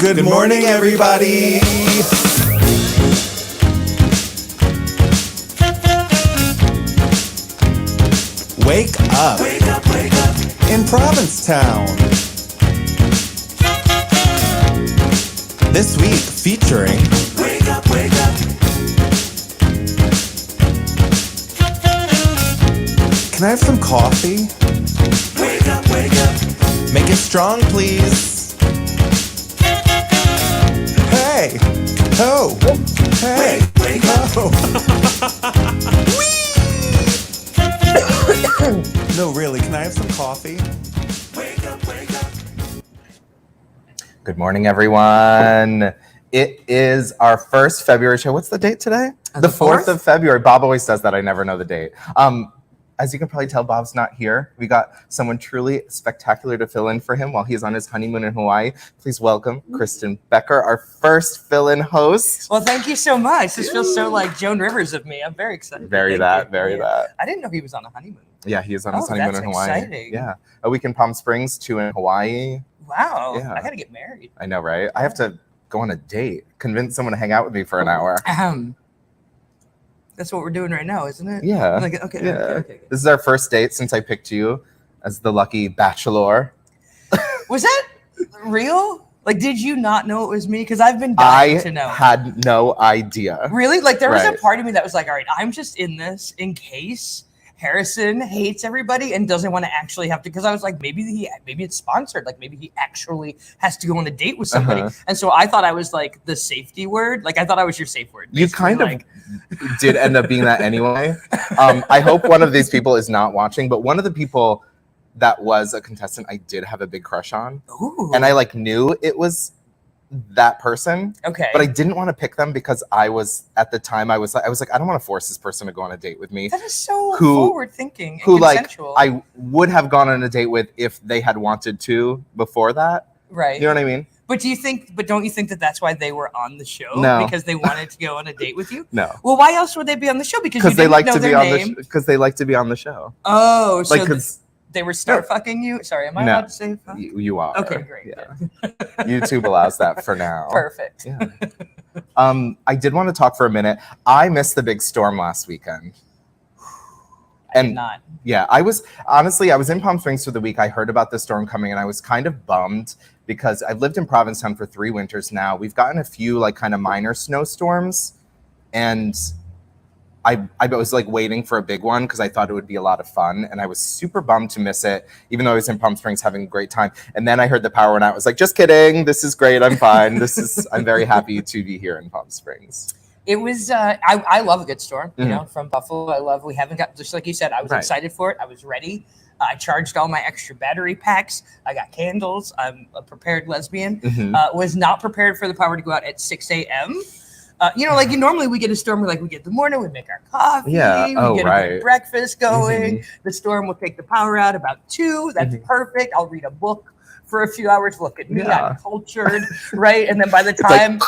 Good morning, everybody. Wake up. Wake up, wake up. In Provincetown. This week featuring Wake up, wake up. Can I have some coffee? Wake up, wake up. Make it strong, please. Hey. Oh. Hey. Wake up. No, really, can I have some coffee? Wake up, wake up. Good morning, everyone. It is our first February show. What's the date today? The 4th of February. Bob always does that. I never know the date. As you can probably tell, Bob's not here. We got someone truly spectacular to fill in for him while he's on his honeymoon in Hawaii. Please welcome Kristen Becker, our first fill-in host. Well, thank you so much. This feels so like Joan Rivers of me. I'm very excited. Very that. I didn't know he was on a honeymoon. Yeah, he is on his honeymoon in Hawaii. Exciting. Yeah, a week in Palm Springs, 2 in Hawaii. Wow, Yeah. I gotta get married. I know, right? I have to go on a date, convince someone to hang out with me for an hour. That's what we're doing right now, isn't it? Yeah. Okay. This is our first date since I picked you as the lucky bachelor. Was that real? Like, did you not know it was me? Because I've been dying to know. I had no idea. Really? Like, there was Right. a part of me that was like, all right, I'm just in this in case Harrison hates everybody and doesn't want to actually have to, because I was like, maybe it's sponsored, like maybe he actually has to go on a date with somebody. And so I thought I was like the safety word, like I thought I was your safe word. You kind of did end up being that anyway. I hope one of these people is not watching, but one of the people that was a contestant I did have a big crush on. Ooh. And I like knew it was that person. Okay. But I didn't want to pick them because I was at the time I was like I don't want to force this person to go on a date with me. That is so forward thinking and who consensual. like I would have gone on a date with if they had wanted to before that. Right. You know what I mean? But don't you think that that's why they were on the show? No. Because they wanted to go on a date with you? No. Well, why else would they be on the show? Because they like to be on because they like to be on the show. Oh, so like they were star fucking you? Sorry, am I allowed to say fuck? You are. Okay, great. Yeah. YouTube allows that for now. Perfect. Yeah. I did want to talk for a minute. I missed the big storm last weekend. I did not. Yeah, I was in Palm Springs for the week. I heard about the storm coming and I was kind of bummed because I've lived in Provincetown for 3 winters now. We've gotten a few like kind of minor snowstorms, and I was like waiting for a big one because I thought it would be a lot of fun, and I was super bummed to miss it, even though I was in Palm Springs having a great time. And then I heard the power went out. I was like, just kidding. This is great. I'm fine. I'm very happy to be here in Palm Springs. It was, I love a good storm, you know, from Buffalo. We haven't got, just like you said, I was excited for it. I was ready. I charged all my extra battery packs. I got candles. I'm a prepared lesbian. Was not prepared for the power to go out at 6 a.m. Like normally we get a storm, we get the morning, we make our coffee, we get a good breakfast going. The storm will take the power out about 2. That's perfect. I'll read a book for a few hours. Look at me, I'm cultured, right? And then by the time,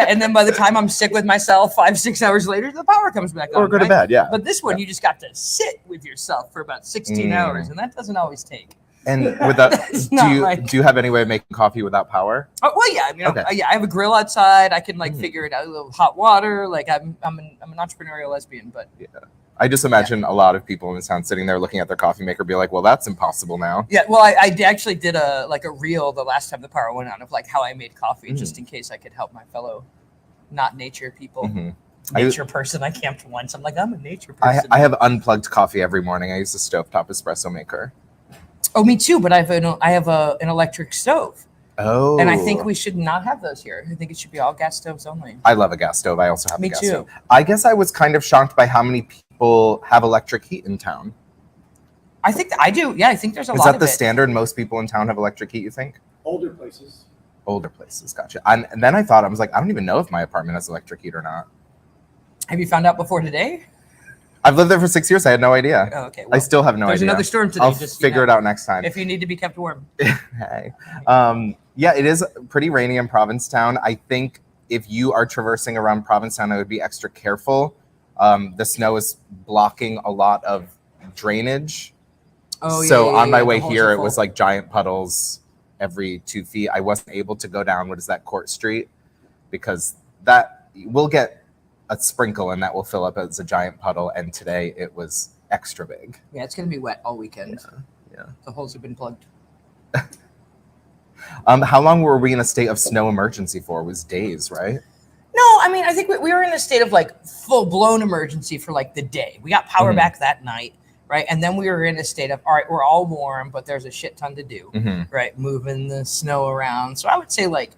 and then by the time I'm sick with myself, 5-6 hours later, the power comes back on. Or go to bed, But this one, you just got to sit with yourself for about 16 hours, and that doesn't always take. And do you have any way of making coffee without power? Oh, well, yeah. I mean, I have a grill outside. I can figure it out. A little hot water. Like I'm an entrepreneurial lesbian, but I just imagine a lot of people in this town sitting there looking at their coffee maker, be like, "Well, that's impossible now." Yeah. Well, I actually did a reel the last time the power went on of like how I made coffee, just in case I could help my fellow not nature people. Nature person. I camped once. I'm like, I'm a nature person. I have unplugged coffee every morning. I use a stovetop espresso maker. Oh, me too. But I have an electric stove. Oh. And I think we should not have those here. I think it should be all gas stoves only. I love a gas stove. I also have a gas too. stove. I guess I was kind of shocked by how many people have electric heat in town. I think I do. Yeah, I think there's a lot of it. Is that the standard? Most people in town have electric heat, you think? Older places. Gotcha. And then I thought, I was like, I don't even know if my apartment has electric heat or not. Have you found out before today? I've lived there for 6 years. I had no idea. Oh, okay. I still have no idea. There's another storm today. I'll figure it out next time. If you need to be kept warm. Hey. It is pretty rainy in Provincetown. I think if you are traversing around Provincetown, I would be extra careful. The snow is blocking a lot of drainage. Oh, so on my way here, it was like giant puddles every 2 feet. I wasn't able to go down, what is that, Court Street? Because that will get a sprinkle and that will fill up as a giant puddle. And today it was extra big. Yeah, it's going to be wet all weekend. Yeah. The holes have been plugged. How long were we in a state of snow emergency for? It was days, right? No, I mean, I think we were in a state of like full-blown emergency for like the day. We got power back that night, right? And then we were in a state of, all right, we're all warm, but there's a shit ton to do, right? Moving the snow around. So I would say like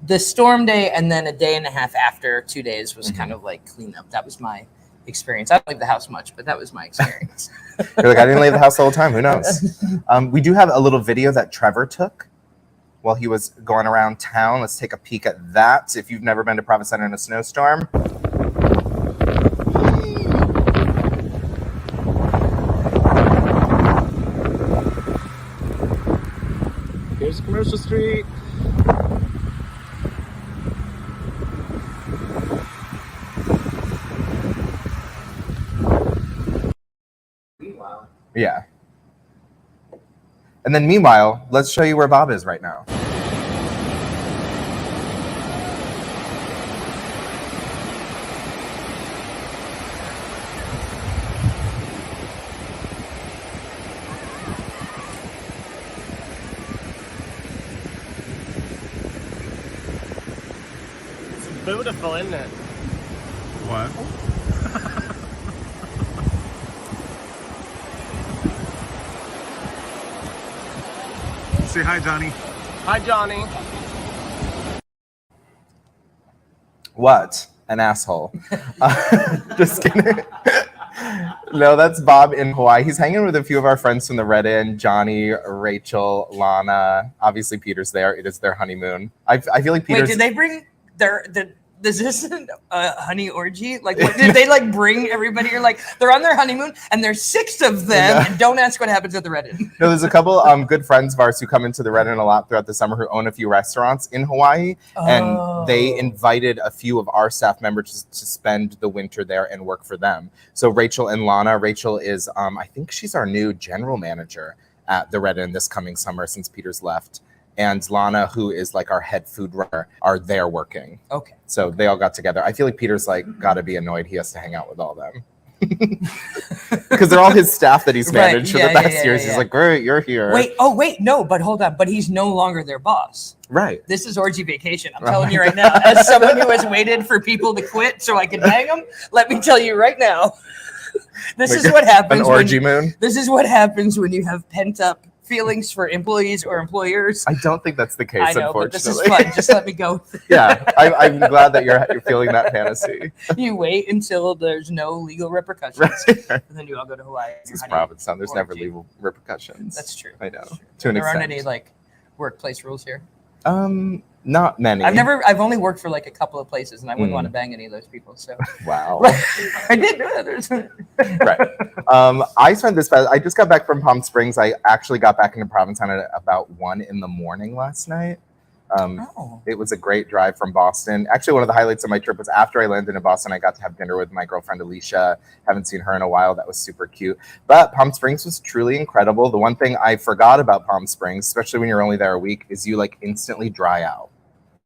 the storm day and then a day and a half after, 2 days was kind of like cleanup. That was my experience. I don't leave the house much, but that was my experience. You're like, I didn't leave the house the whole time. Who knows? We do have a little video that Trevor took while he was going around town. Let's take a peek at that. If you've never been to Provincetown in a snowstorm. Here's Commercial Street. Yeah. And then meanwhile, let's show you where Bob is right now. It's beautiful, isn't it? What? Say hi, Johnny. Hi, Johnny. What? An asshole. Just kidding. No, that's Bob in Hawaii. He's hanging with a few of our friends from the Red Inn, Johnny, Rachel, Lana. Obviously, Peter's there. It is their honeymoon. I feel like Peter's... Wait, did they bring is this a honey orgy? Like, what, did they like bring everybody? Or like they're on their honeymoon and there's 6 of them. Yeah. And don't ask what happens at the Red Inn. No, there's a couple good friends of ours who come into the Red Inn a lot throughout the summer who own a few restaurants in Hawaii. And they invited a few of our staff members to spend the winter there and work for them. So Rachel and Lana. Rachel is, I think she's our new general manager at the Red Inn this coming summer since Peter's left. And Lana, who is like our head food runner, are there working. Okay. So they all got together. I feel like Peter's like got to be annoyed he has to hang out with all of them. Because they're all his staff that he's managed for the past years. He's like, great, you're here. Wait, no, but hold on. But he's no longer their boss. Right. This is orgy vacation. I'm telling you right now, as someone who has waited for people to quit so I can hang them, let me tell you right now, this is what happens. An orgy moon? This is what happens when you have pent up feelings for employees or employers. I don't think that's the case, I know, unfortunately. but this is fun. Just let me go. Yeah, I'm glad that you're feeling that fantasy. You wait until there's no legal repercussions, and then you all go to Hawaii. This is Provincetown. There's never legal repercussions. That's true. I know. That's true. To an there extent. aren't any like workplace rules here. Not many. I've only worked for like a couple of places, and I wouldn't want to bang any of those people. So wow. I did do that. Right. I just got back from Palm Springs. I actually got back into Provincetown at about 1 a.m. last night. It was a great drive from Boston. Actually, one of the highlights of my trip was after I landed in Boston, I got to have dinner with my girlfriend Alicia. Haven't seen her in a while. That was super cute. But Palm Springs was truly incredible. The one thing I forgot about Palm Springs, especially when you're only there a week, is you like instantly dry out.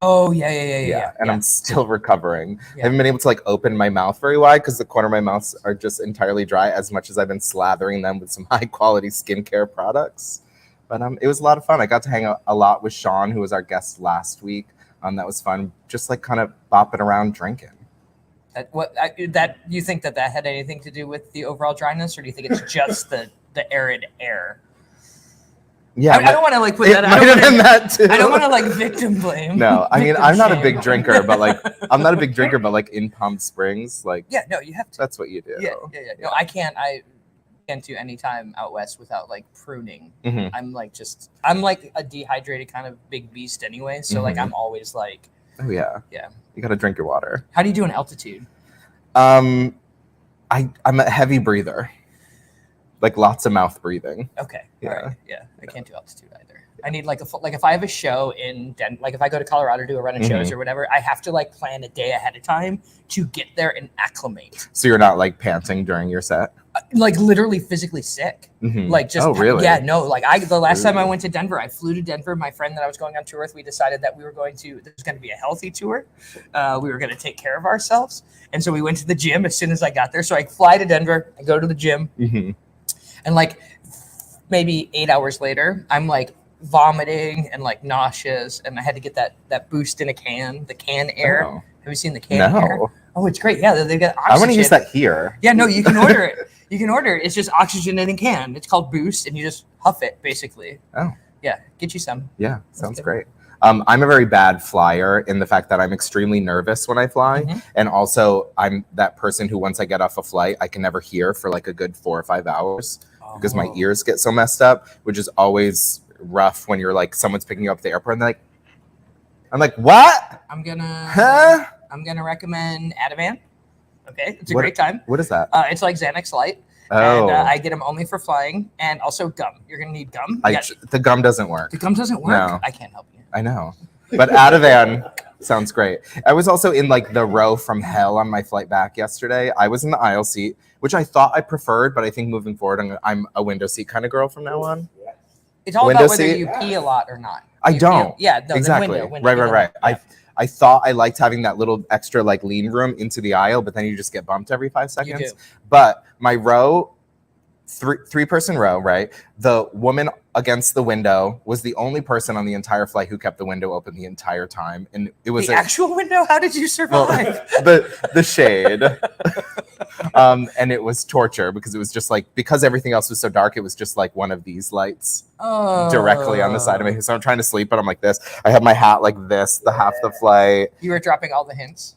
Oh, yeah. And I'm still recovering. I haven't been able to like open my mouth very wide because the corner of my mouth are just entirely dry, as much as I've been slathering them with some high quality skincare products. But it was a lot of fun. I got to hang out a lot with Sean, who was our guest last week. That was fun. Just like kind of bopping around drinking. You think that had anything to do with the overall dryness, or do you think it's just the arid air? Yeah, I don't want to like put that. I don't want to like victim blame. No, I mean I'm not a big drinker, but like in Palm Springs, like no, you have to. That's what you do. Yeah. No, I can't do any time out west without like pruning. I'm like a dehydrated kind of big beast anyway, so like I'm always like, oh yeah, you got to drink your water. How do you do in altitude? I'm a heavy breather. Like lots of mouth breathing. Okay. Yeah. All right. Yeah. I can't do altitude either. I need like if I have a show in like if I go to Colorado to do a run of shows or whatever, I have to like plan a day ahead of time to get there and acclimate. So you're not like panting during your set? like literally physically sick. Like just really? Yeah, no, like the last time I went to Denver, I flew to Denver. My friend that I was going on tour with, we decided that this was going to be a healthy tour. We were going to take care of ourselves. And so we went to the gym as soon as I got there. So I fly to Denver, I go to the gym, and like maybe 8 hours later, I'm like vomiting and like nauseous, and I had to get that boost in a can, the can air. Oh. Have you seen the can air? Oh, it's great. Yeah, they got oxygen. I want to use that here. Yeah, no, you can order it. You can order it. It's just oxygen in a can. It's called Boost, and you just huff it, basically. Oh. Yeah, get you some. Yeah, sounds great. I'm a very bad flyer in the fact that I'm extremely nervous when I fly. And also, I'm that person who, once I get off a flight, I can never hear for like a good 4 or 5 hours because my ears get so messed up, which is always rough when you're like, someone's picking you up at the airport and they're like, I'm like, what? I'm gonna recommend Ativan. Okay, it's a great time. What is that? It's like Xanax Light. Oh. And I get them only for flying, and also gum. You're gonna need gum. The gum doesn't work. The gum doesn't work. No. I can't help you. I know, but Ativan sounds great. I was also in like the row from hell on my flight back yesterday. I was in the aisle seat, which I thought I preferred, but I think moving forward, I'm a window seat kind of girl from now on. It's all Window about whether seat? you pee a lot or not. I don't. Exactly. The window. Right. Yeah. I thought I liked having that little extra like lean room into the aisle, but then you just get bumped every 5 seconds. You do. But my row, three-person row, right? The woman against the window was the only person on the entire flight who kept the window open the entire time, and it was the actual window. How did you survive? The shade, and it was torture because it was just like, because everything else was so dark, it was just like one of these lights directly on the side of me. So I'm trying to sleep, but I'm like this. I have my hat like this the half the flight. You were dropping all the hints.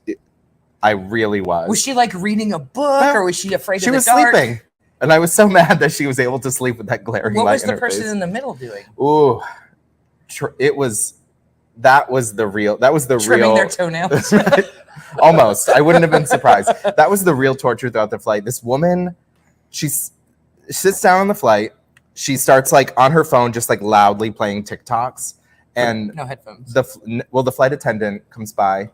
I really was. Was she like reading a book, or was she afraid of the dark? She was sleeping. And I was so mad that she was able to sleep with that glaring light. What was in the her person face. in the middle doing? Ooh, that was the real Trimming their toenails. Almost. I wouldn't have been surprised. That was the real torture throughout the flight. This woman, she sits down on the flight. She starts like on her phone, just like loudly playing TikToks, and no headphones. The flight attendant comes by.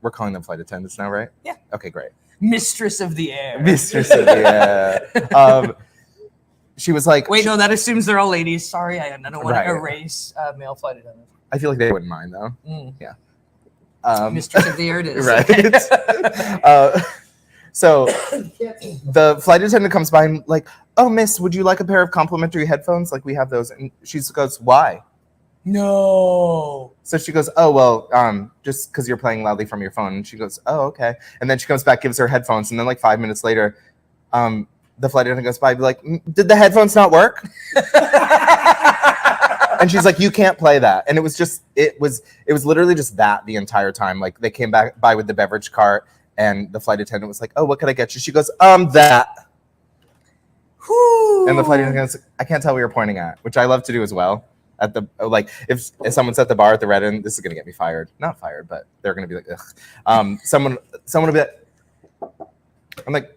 We're calling them flight attendants now, right? Yeah. Okay, great. Mistress of the air. Mistress of the air. She was like, wait, no, that assumes they're all ladies. Sorry, I don't want to Right. erase male flight attendants. I feel like they wouldn't mind though. Yeah. Mistress of the air it is. Right. So the flight attendant comes by and like, oh, miss, would you like a pair of complimentary headphones? Like we have those. And she goes, why? No. So she goes, oh, well, just because you're playing loudly from your phone. And she goes, oh, okay. And then she comes back, gives her headphones. And then like 5 minutes later, the flight attendant goes by, be like, did the headphones not work? And she's like, you can't play that. And it was literally just that the entire time. Like they came back by with the beverage cart and the flight attendant was like, oh, what could I get you? She goes, that. Whew. And the flight attendant goes, I can't tell what you're pointing at, which I love to do as well. At the like, if someone's at the bar at the Red Inn, this is gonna get me fired. Not fired, but they're gonna be like, ugh. Someone will be like, I'm like,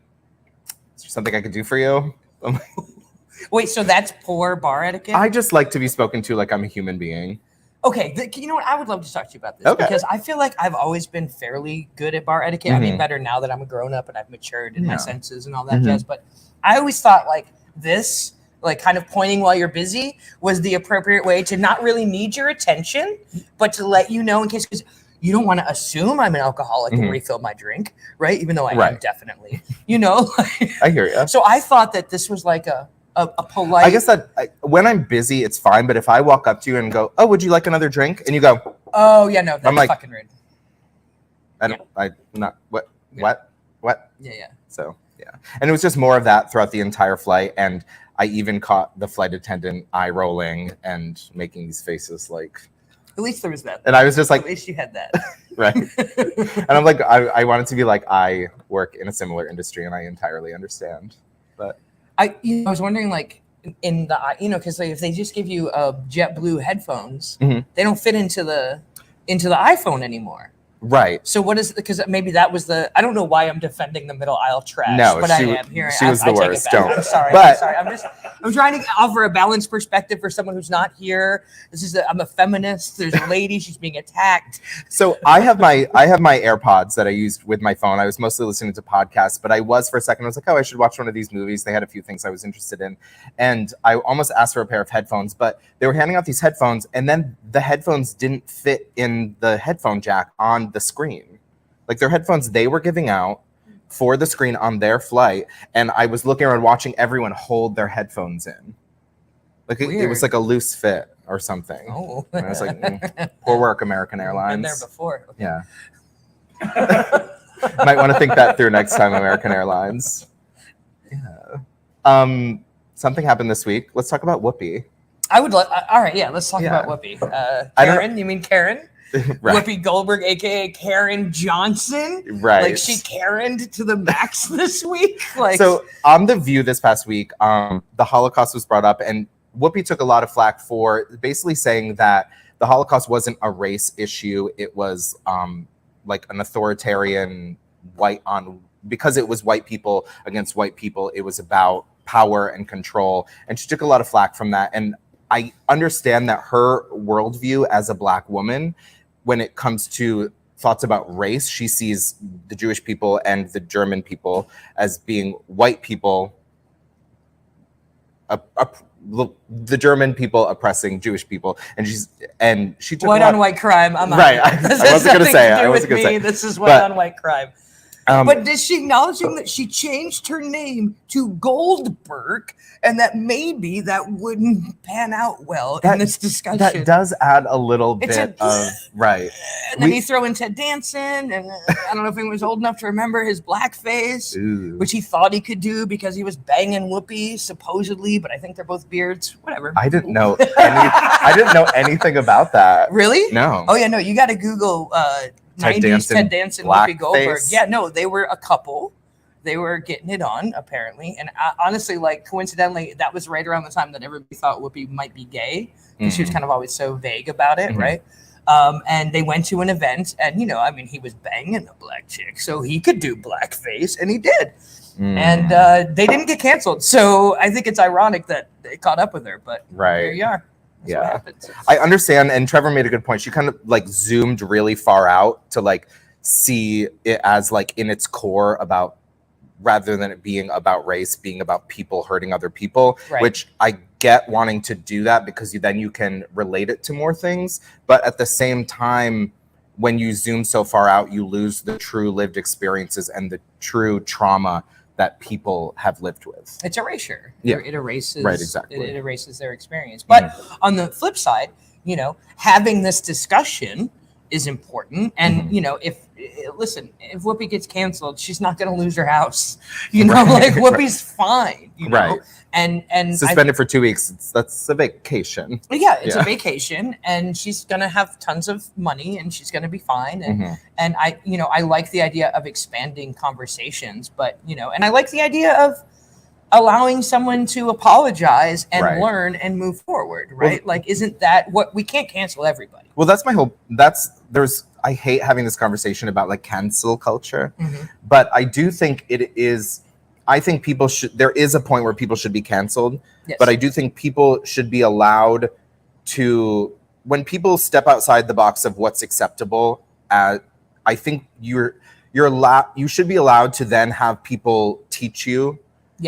is there something I could do for you? I'm like, wait, so that's poor bar etiquette? I just like to be spoken to like I'm a human being. Okay, you know what? I would love to talk to you about this Okay. because I feel like I've always been fairly good at bar etiquette. I mean, better now that I'm a grown up and I've matured in my senses and all that jazz. But I always thought like this, like kind of pointing while you're busy, was the appropriate way to not really need your attention, but to let you know in case, because you don't want to assume I'm an alcoholic and refill my drink, right? Even though I am definitely, you know. I hear you. So I thought that this was like a polite. I guess that when I'm busy, it's fine. But if I walk up to you and go, "Oh, would you like another drink?" and you go, "Oh yeah, no, that's I'm like, fucking rude." What? Yeah. So yeah, and it was just more of that throughout the entire flight, and I even caught the flight attendant eye rolling and making these faces like. At least there was that. And I was just like, at least you had that. Right. And I'm like, I want it to be like I work in a similar industry and I entirely understand. But I was wondering, like, in the, because if they just give you JetBlue headphones, they don't fit into the iPhone anymore. Right. So what is, because maybe that was the, I don't know why I'm defending the middle aisle trash, No, but I am here. She was the worst. Don't. I'm sorry. But, I'm trying to offer a balanced perspective for someone who's not here. I'm a feminist. There's a lady. She's being attacked. So I have my AirPods that I used with my phone. I was mostly listening to podcasts, but I was for a second. I was like, oh, I should watch one of these movies. They had a few things I was interested in, and I almost asked for a pair of headphones. But they were handing out these headphones, and then the headphones didn't fit in the headphone jack on the screen. Like their headphones they were giving out for the screen on their flight, and I was looking around watching everyone hold their headphones in. Like it was like a loose fit or something. Oh. And I was like, poor work, American Airlines. Been there before. Okay. Yeah. Might want to think that through next time, American Airlines. Yeah. Something happened this week. Let's talk about Whoopi. All right, yeah, let's talk about Whoopi. Karen, you mean Karen? Right. Whoopi Goldberg, aka Karen Johnson. Right. Like she Karen'd to the max this week. Like, so on The View this past week, the Holocaust was brought up, and Whoopi took a lot of flack for basically saying that the Holocaust wasn't a race issue. It was like an authoritarian because it was white people against white people. It was about power and control. And she took a lot of flack from that. And I understand that her worldview as a Black woman, when it comes to thoughts about race, she sees the Jewish people and the German people as being white people, the German people oppressing Jewish people, and she took white on white crime. I'm right. I wasn't going to say it. I wasn't going to say this is white on white crime. But is she acknowledging that she changed her name to Goldberg and that maybe that wouldn't pan out well in this discussion? That does add a little bit of, right. And then you throw in Ted Danson, and I don't know if he was old enough to remember his blackface, which he thought he could do because he was banging Whoopi, supposedly, but I think they're both beards. Whatever. I didn't know anything about that. Really? No. Oh, yeah, no, you got to Google 90s Ted Danson, Whoopi Goldberg. Yeah, no, they were a couple. They were getting it on, apparently. And honestly, like, coincidentally, that was right around the time that everybody thought Whoopi might be gay, because she was kind of always so vague about it, right? And they went to an event, and, he was banging a black chick, so he could do blackface, and he did. And they didn't get canceled. So I think it's ironic that they caught up with her, but here you are. That's what happens. I understand, and Trevor made a good point. She kind of like zoomed really far out to like see it as like in its core about, rather than it being about race, being about people hurting other people, which I get wanting to do that because then you can relate it to more things. But at the same time, when you zoom so far out, you lose the true lived experiences and the true trauma that people have lived with. It's erasure. Yeah. It erases. Right, exactly. It erases their experience. But on the flip side, having this discussion is important. And if Whoopi gets canceled, she's not going to lose her house. Whoopi's fine. Right. And suspended for 2 weeks. That's a vacation. Yeah, it's a vacation, and she's gonna have tons of money, and she's gonna be fine. And I like the idea of expanding conversations, but and I like the idea of allowing someone to apologize and learn and move forward, right? Well, isn't that what we can't cancel everybody? Well, that's my hope. I hate having this conversation about like cancel culture, but I do think it is. I think there is a point where people should be canceled, but I do think people should be allowed to, when people step outside the box of what's acceptable, I think you should be allowed to then have people teach you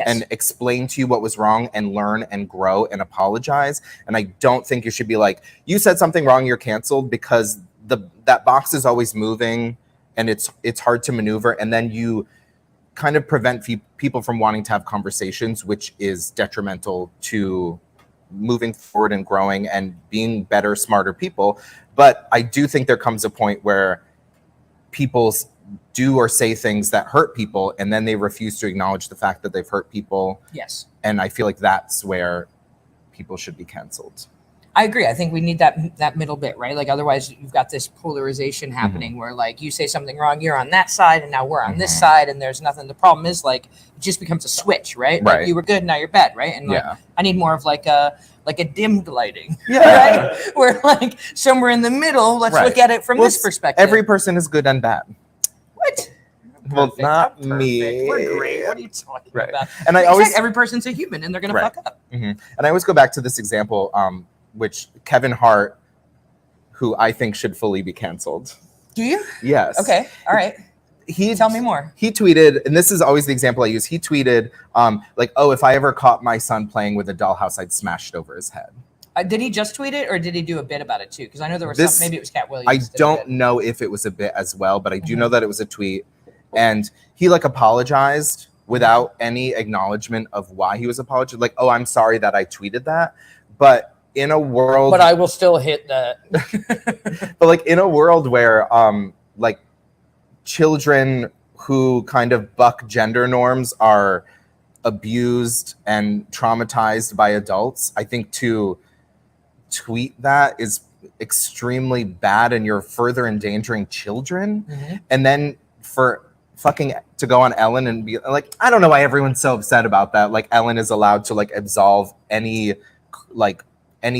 and explain to you what was wrong and learn and grow and apologize. And I don't think you should be like, you said something wrong, you're canceled, because that box is always moving and it's hard to maneuver. And then you kind of prevent people from wanting to have conversations, which is detrimental to moving forward and growing and being better, smarter people. But I do think there comes a point where people do or say things that hurt people, and then they refuse to acknowledge the fact that they've hurt people. Yes. And I feel like that's where people should be canceled. I agree. I think we need that middle bit, right? Like otherwise you've got this polarization happening where like you say something wrong, you're on that side, and now we're on this side, and there's nothing. The problem is like it just becomes a switch, right? Right. Like, you were good, now you're bad, right? And like, I need more of like a dimmed lighting, Yeah. right? Where like somewhere in the middle, let's look at it from this perspective. Every person is good and bad. What? Well, Perfect. not I'm me. perfect. We're great. What are you talking about? And I It's always like every person's a human, and they're gonna fuck up. and I always go back to this example, which Kevin Hart, who I think should fully be canceled. Do you? Yes. Okay. All right. Tell me more. He tweeted, and this is always the example I use. He tweeted, like, "Oh, if I ever caught my son playing with a dollhouse, I'd smash it over his head." Did he just tweet it, or did he do a bit about it too? Because I know there was some. Maybe it was Cat Williams. I don't know if it was a bit as well, but I do know that it was a tweet, and he like apologized without any acknowledgement of why he was apologizing. Like, "Oh, I'm sorry that I tweeted that," but in a world, but I will still hit that. but like in a world where like children who kind of buck gender norms are abused and traumatized by adults, I think to tweet that is extremely bad, and you're further endangering children. And then for fucking to go on Ellen and be like, I don't know why everyone's so upset about that. Like Ellen is allowed to like absolve any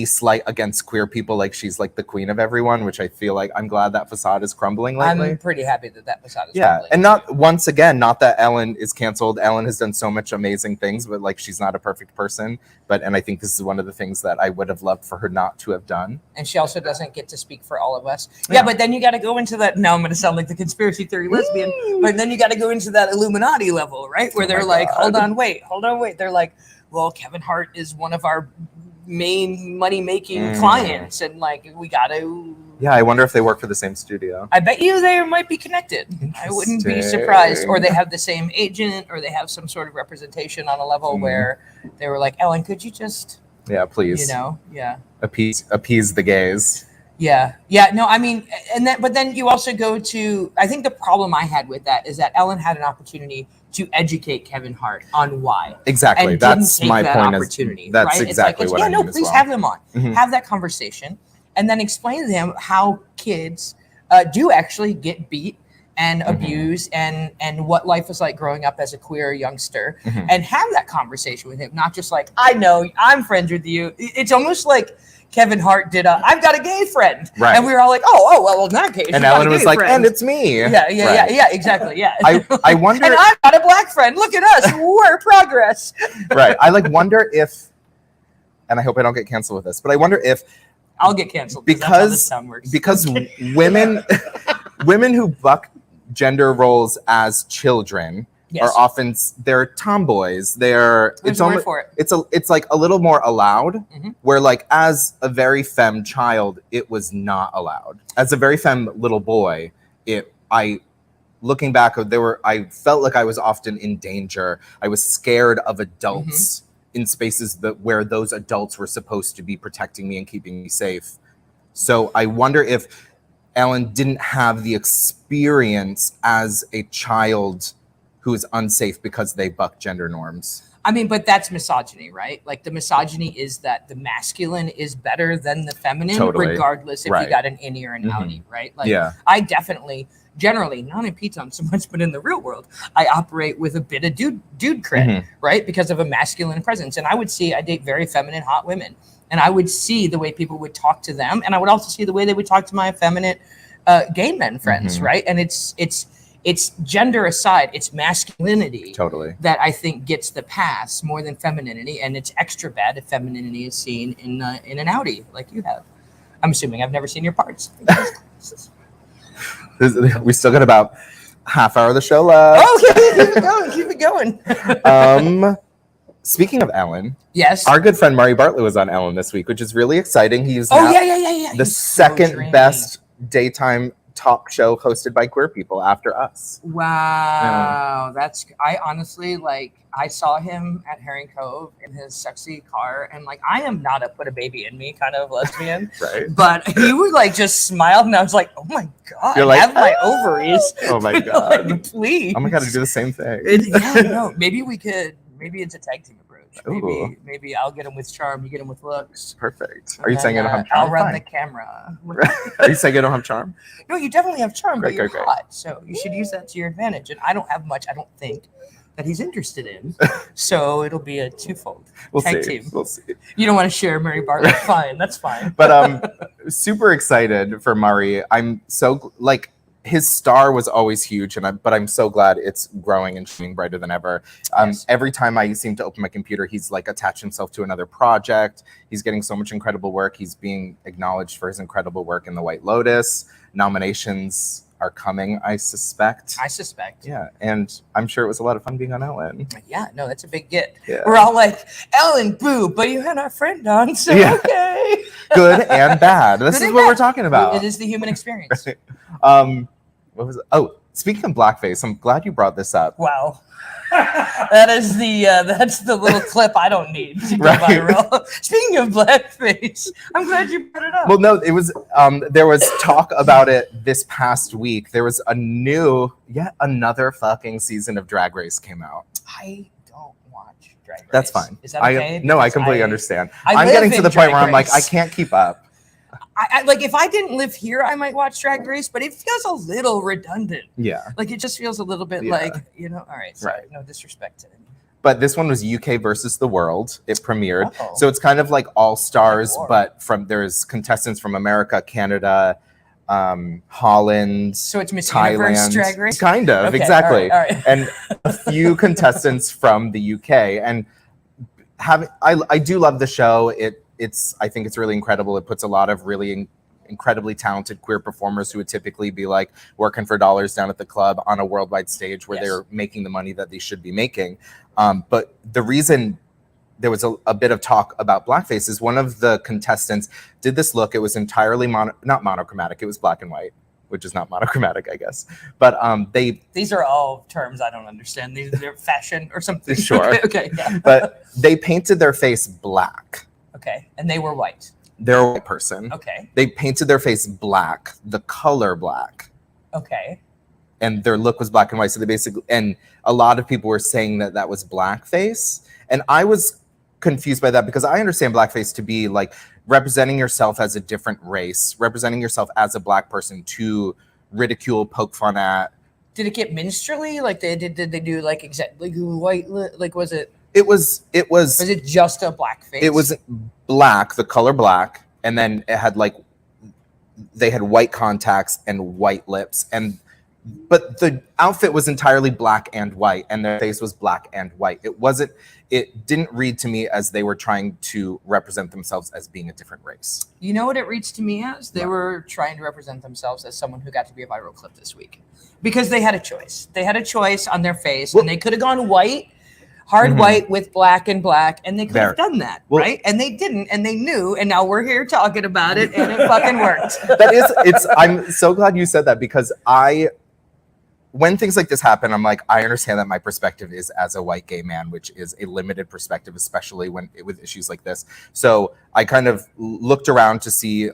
slight against queer people, like she's like the queen of everyone, which I feel like I'm glad that facade is crumbling lately. I'm pretty happy that facade is crumbling. And not once again, not that Ellen is canceled. Ellen has done so much amazing things, but like she's not a perfect person. And I think this is one of the things that I would have loved for her not to have done. And she also doesn't get to speak for all of us. Yeah, but then you got to go into that. Now I'm going to sound like the conspiracy theory lesbian, but then you got to go into that Illuminati level, right? Where they're like, hold on, wait. They're like, well, Kevin Hart is one of our main money-making clients, and like we gotta I wonder if they work for the same studio. I bet you they might be connected. I wouldn't be surprised. Or they have the same agent, or they have some sort of representation on a level where they were like, Ellen, could you just please appease the gays. No, I mean, but then you also go to, I think the problem I had with that is that Ellen had an opportunity to educate Kevin Hart on why. Exactly. And that's didn't take my that point. Opportunity, That's right? exactly what I mean. Please have them on. Have that conversation, and then explain to them how kids do actually get beat and abused, and what life is like growing up as a queer youngster, and have that conversation with him. Not just like, I know, I'm friends with you. It's almost like Kevin Hart did I've got a gay friend. Right. And we were all like, oh, well, in that case. And Ellen was like, and it's me. Yeah, exactly. Yeah. I wonder. And I've got a black friend. Look at us. We're progress. Right. I like wonder if, and I hope I don't get canceled with this, but I wonder if I'll get canceled because women who buck gender roles as children are often, they're tomboys. It's like a little more allowed, where like as a very femme child, it was not allowed. As a very femme little boy, looking back, I felt like I was often in danger. I was scared of adults in spaces where those adults were supposed to be protecting me and keeping me safe. So I wonder if Ellen didn't have the experience as a child who is unsafe because they buck gender norms. I mean, but that's misogyny, right? Like the misogyny is that the masculine is better than the feminine, regardless if you got an innie or an outie, right? Like I definitely, generally, not in P-Town so much, but in the real world, I operate with a bit of dude cred, right? Because of a masculine presence. And I date very feminine, hot women. And I would see the way people would talk to them. And I would also see the way they would talk to my effeminate gay men friends, right? And it's gender aside, it's masculinity that I think gets the pass more than femininity, and it's extra bad if femininity is seen in an outie like you have. I'm assuming I've never seen your parts. We still got about half hour of the show left. Oh, keep it going. Speaking of Ellen, yes, our good friend Murray Bartlett was on Ellen this week, which is really exciting. He's the second best daytime talk show hosted by queer people after us. Wow. I honestly, like, I saw him at Herring Cove in his sexy car, and like, I am not a put a baby in me kind of lesbian, right? But he would like just smile, and I was like, oh my God, you're like, have my ovaries. Oh my God. Like, please. Oh my God, I do the same thing. Maybe it's a tag team approach. approach. Maybe I'll get him with charm. You get him with looks. Perfect. Are you saying I don't have charm? I'll run the camera. Are you saying I don't have charm? No, you definitely have charm, Great, but you're great. hot. So you should use that to your advantage. And I don't have much, I don't think, that he's interested in. So it'll be a twofold. Tag team. We'll see. You don't want to share Murray Bartlett. Fine. That's fine. But super excited for Murray. I'm so his star was always huge, but I'm so glad it's growing and shining brighter than ever. Yes. Every time I seem to open my computer, he's like attached himself to another project. He's getting so much incredible work. He's being acknowledged for his incredible work in The White Lotus. Nominations are coming, I suspect. Yeah, and I'm sure it was a lot of fun being on Ellen. Yeah, no, that's a big get. Yeah. We're all like, Ellen, boo, but you had our friend on, so Yeah. okay. Good and bad. This Good is and what bad. we're talking about. It is the human experience. What was it? Oh, speaking of blackface, I'm glad you brought this up. Wow. That's the little clip I don't need to go Right. viral. Speaking of blackface, I'm glad you brought it up. Well, no, it was there was talk about it this past week. There was yet another fucking season of Drag Race came out. I don't watch Drag Race. That's fine. Is that okay? No, I Because completely understand. I I'm live getting to in the point Drag where I'm like, I Race. can't keep up. I like if I didn't live here, I might watch Drag Race, but it feels a little redundant. Yeah. Like it just feels a little bit Yeah. like, all right, sorry, Right. no disrespect to him. But this one was UK versus the world. It premiered. Oh. So it's kind of like All Stars, Lord. but there's contestants from America, Canada, Holland, So it's Miss Thailand. Universe Drag Race? Kind of, Okay, exactly. all right. And a few contestants from the UK. And I do love the show. I think it's really incredible. It puts a lot of really incredibly talented queer performers who would typically be like working for dollars down at the club on a worldwide stage where Yes. they're making the money that they should be making. But the reason there was a bit of talk about blackface is one of the contestants did this look. It was entirely not monochromatic. It was black and white, which is not monochromatic, I guess. But These are all terms I don't understand. These are fashion or something. Sure. Okay. Yeah. but they painted their face black. Okay. And they were white. They're a white person. Okay. They painted their face black, the color black. Okay. And their look was black and white. So they basically, and a lot of people were saying that was blackface. And I was confused by that because I understand blackface to be like representing yourself as a different race, representing yourself as a black person to ridicule, poke fun at. Did it get minstrelly? Like did they do like exactly white? Like was it Was it just a black face? it was black, the color black, and then it had they had white contacts and white lips, but the outfit was entirely black and white, and their face was black and white. It didn't read to me as they were trying to represent themselves as being a different race. You know what it reads to me as? They What? were trying to represent themselves as someone who got to be a viral clip this week. Because they had a choice. They had a choice on their face, and they could have gone white, hard Mhm. white with black, and they could have There. done that, Well- right? And they didn't, and they knew, and now we're here talking about it, and it fucking worked. I'm so glad you said that because when things like this happen, I'm like, I understand that my perspective is as a white gay man, which is a limited perspective, especially with issues like this. So I kind of looked around to see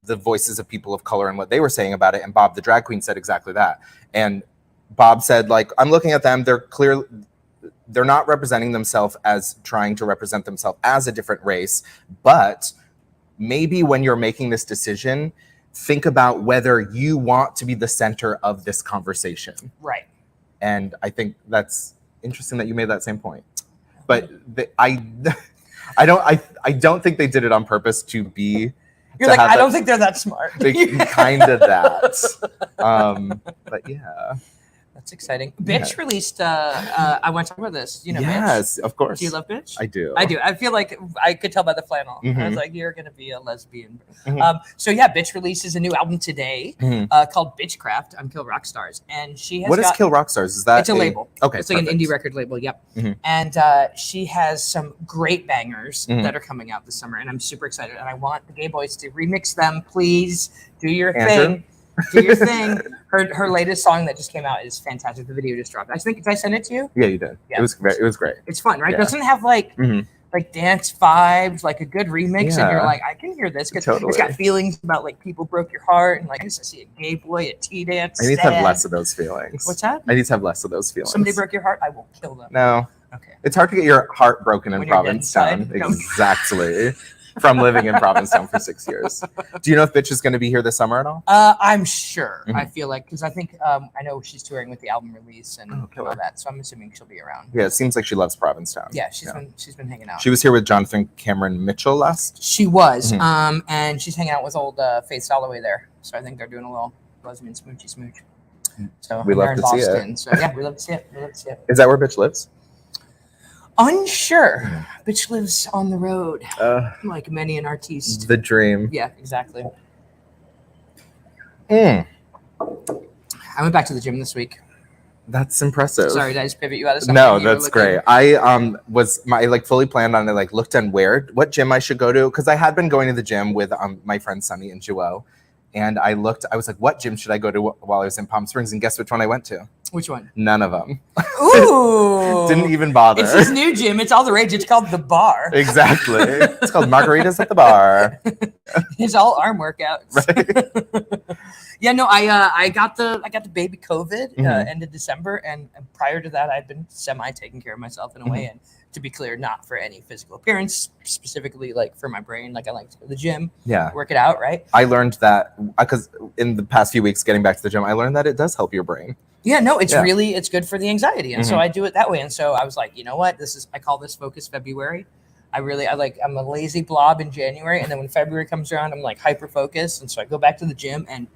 the voices of people of color and what they were saying about it. And Bob, the drag queen, said exactly that. And Bob said, I'm looking at them. They're not representing themselves as trying to represent themselves as a different race, but maybe when you're making this decision, think about whether you want to be the center of this conversation. Right. And I think that's interesting that you made that same point. But I don't think they did it on purpose to be. You're like, I don't think they're that smart. Kind of that. But yeah. That's exciting. Bitch released, I want to talk about this. You know, Yes, Bitch? of course. Do you love Bitch? I do. I do. I feel like I could tell by the flannel. I was Mhm. like, you're going to be a lesbian. Mhm. So yeah, Bitch releases a new album today Mhm. called Bitchcraft on Kill Rock Stars. And she has What is Kill Rock Stars? Is that It's a label. Okay. It's like perfect. an indie record label. Yep. Mhm. And she has some great bangers Mhm. that are coming out this summer. And I'm super excited. And I want the gay boys to remix them. Please do your Andrew? thing. Do your thing. Her latest song that just came out is fantastic. The video just dropped. Did I send it to you? Yeah, you did. Yeah. It was great. It was great. It's fun, right? Yeah. Doesn't it have Mhm. like dance vibes, like a good remix, and you're Yeah. like, I can hear this because Totally. it's got feelings about like people broke your heart and like I see a gay boy at tea dance. I need to have sad. less of those feelings. What's that? I need to have less of those feelings. Somebody broke your heart, I will kill them. No, Okay. It's hard to get your heart broken in When you're dead Provincetown. inside. Exactly. From living in Provincetown for 6 years. Do you know if Bitch is going to be here this summer at all? I'm sure. Mhm. I feel like because I think I know she's touring with the album release and all that, so I'm assuming she'll be around. Yeah, it seems like she loves Provincetown. Yeah, she's been hanging out. She was here with Jonathan Cameron Mitchell last. She was, Mhm. and she's hanging out with old Faith Holloway there. So I think they're doing a little lesbian smoochy smooch. So We love they're in to see it. Boston. So yeah, we love to see it. We love to see it. Is that where Bitch lives? Unsure. Bitch lives on the road, like many an artiste. The dream. Yeah, exactly. Mm, I went back to the gym this week. that's impressive. Sorry, did I just pivot you out of something? No, You were that's looking- great. I like fully planned on it, like looked on what gym I should go to, because I had been going to the gym with my friends Sunny and Joelle, and I was like, what gym should I go to while I was in Palm Springs? And guess which one I went to? Which one? None of them. Ooh. Didn't even bother. It's his new gym. It's all the rage. It's called The Bar. Exactly. It's called Margaritas at the Bar. It's all arm workouts. Right. Yeah, no, I got the baby COVID Mhm. end of December, and prior to that, I'd been semi taking care of myself in a Mm-hmm. way. And to be clear, not for any physical appearance, specifically like for my brain. Like I like to go to the gym, Yeah. work it out, right? I learned that because in the past few weeks getting back to the gym, I learned that it does help your brain. Yeah, no, it's Yeah. really it's good for the anxiety, and so Mhm. I do it that way. And so I was like, you know what, I call this Focus February. I'm a lazy blob in January, and then when February comes around, I'm like hyper focused, and so I go back to the gym, and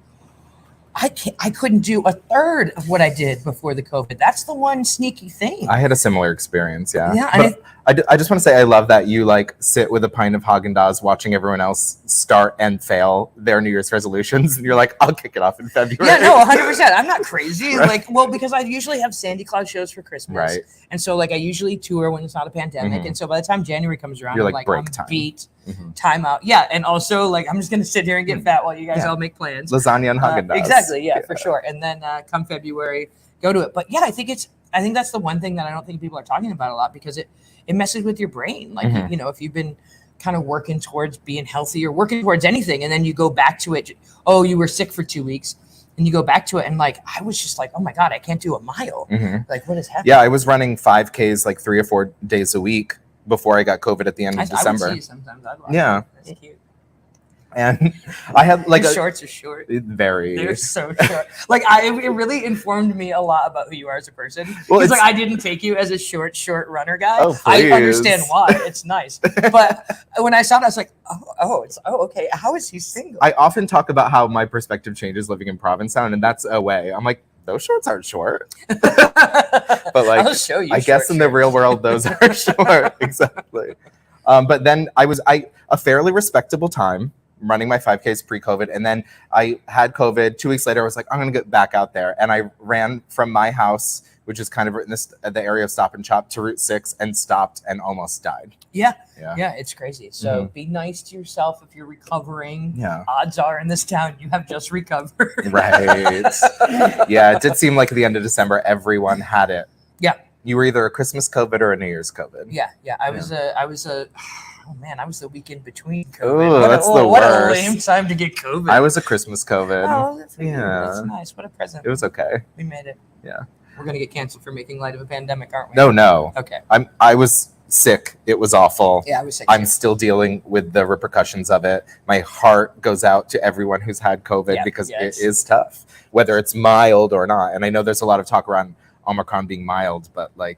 I couldn't do a third of what I did before the COVID. That's the one sneaky thing. I had a similar experience, yeah. Yeah, But I just want to say I love that you like sit with a pint of Haagen-Dazs watching everyone else start and fail their New Year's resolutions, and you're like, I'll kick it off in February. Yeah, no, 100%. I'm not crazy. Right. Because I usually have Sandy Cloud shows for Christmas. Right. And so, I usually tour when it's not a pandemic. Mhm. And so by the time January comes around, You're I'm like, like, break I'm time. beat, Mhm. time out. Yeah, and also, I'm just going to sit here and get fat while you guys Yeah. all make plans. Lasagna and Haagen-Dazs. Exactly, yeah, for sure. And then come February, go to it. But yeah, I think that's the one thing that I don't think people are talking about a lot, because it messes with your brain. Mhm. If you've been kind of working towards being healthy or working towards anything, and then you go back to it, oh, you were sick for 2 weeks, and you go back to it, and I was just like, oh my God, I can't do a mile. Mhm. What is happening? Yeah, I was running 5Ks like 3 or 4 days a week before I got COVID at the end of I would December. see you sometimes. I'd watch Yeah. it. That's cute. And I had Your shorts are short. very They're so short. It really informed me a lot about who you are as a person. Well, Because it's- I didn't take you as a short runner guy. Oh, I please. understand why. It's nice. But when I saw it, I was like, okay. How is he single? I often talk about how my perspective changes living in Provincetown, and that's a way. I'm like, those shorts aren't short. But I'll show you. I guess in the real world, those are short. Exactly. But then I a fairly respectable time running my 5Ks pre-COVID. And then I had COVID. 2 weeks later, I was like, I'm going to get back out there. And I ran from my house, which is kind of in the area of Stop and Shop, to Route 6 and stopped and almost died. Yeah, Yeah. it's crazy. So Mhm. be nice to yourself if you're recovering. Yeah. Odds are in this town you have just recovered. Right. Yeah, it did seem like at the end of December, everyone had it. Yeah. You were either a Christmas COVID or a New Year's COVID. Yeah. I was I was the week in between COVID. Ooh, that's the what a worst. lame time to get COVID. I was a Christmas COVID. Oh, that's for you. Yeah. That's nice. What a present. It was okay. We made it. Yeah. We're gonna get canceled for making light of a pandemic, aren't we? No. Okay. I was sick. It was awful. Yeah, I was sick. I'm too. still dealing with the repercussions of it. My heart goes out to everyone who's had COVID Yeah, because yes. it is tough, whether it's mild or not. And I know there's a lot of talk around Omicron being mild, but I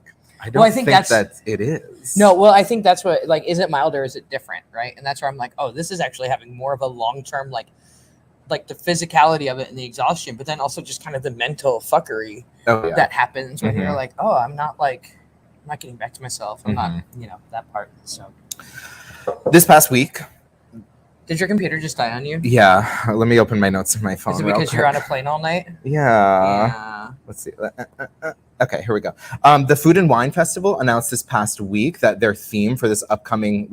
don't I think think that's- that it is. No, well, I think that's what is it mild or is it different, right? And that's where I'm like, oh, this is actually having more of a long term like the physicality of it and the exhaustion, but then also just kind of the mental fuckery Oh, yeah. that happens when Mhm. you're like, oh, I'm not getting back to myself. I'm not, that part. So, This past week, did your computer just die on you? yeah. Let me open my notes on my phone. Is it real because you're quick. on a plane all night? Yeah. Let's see. Okay, here we go. The Food and Wine Festival announced this past week that their theme for this upcoming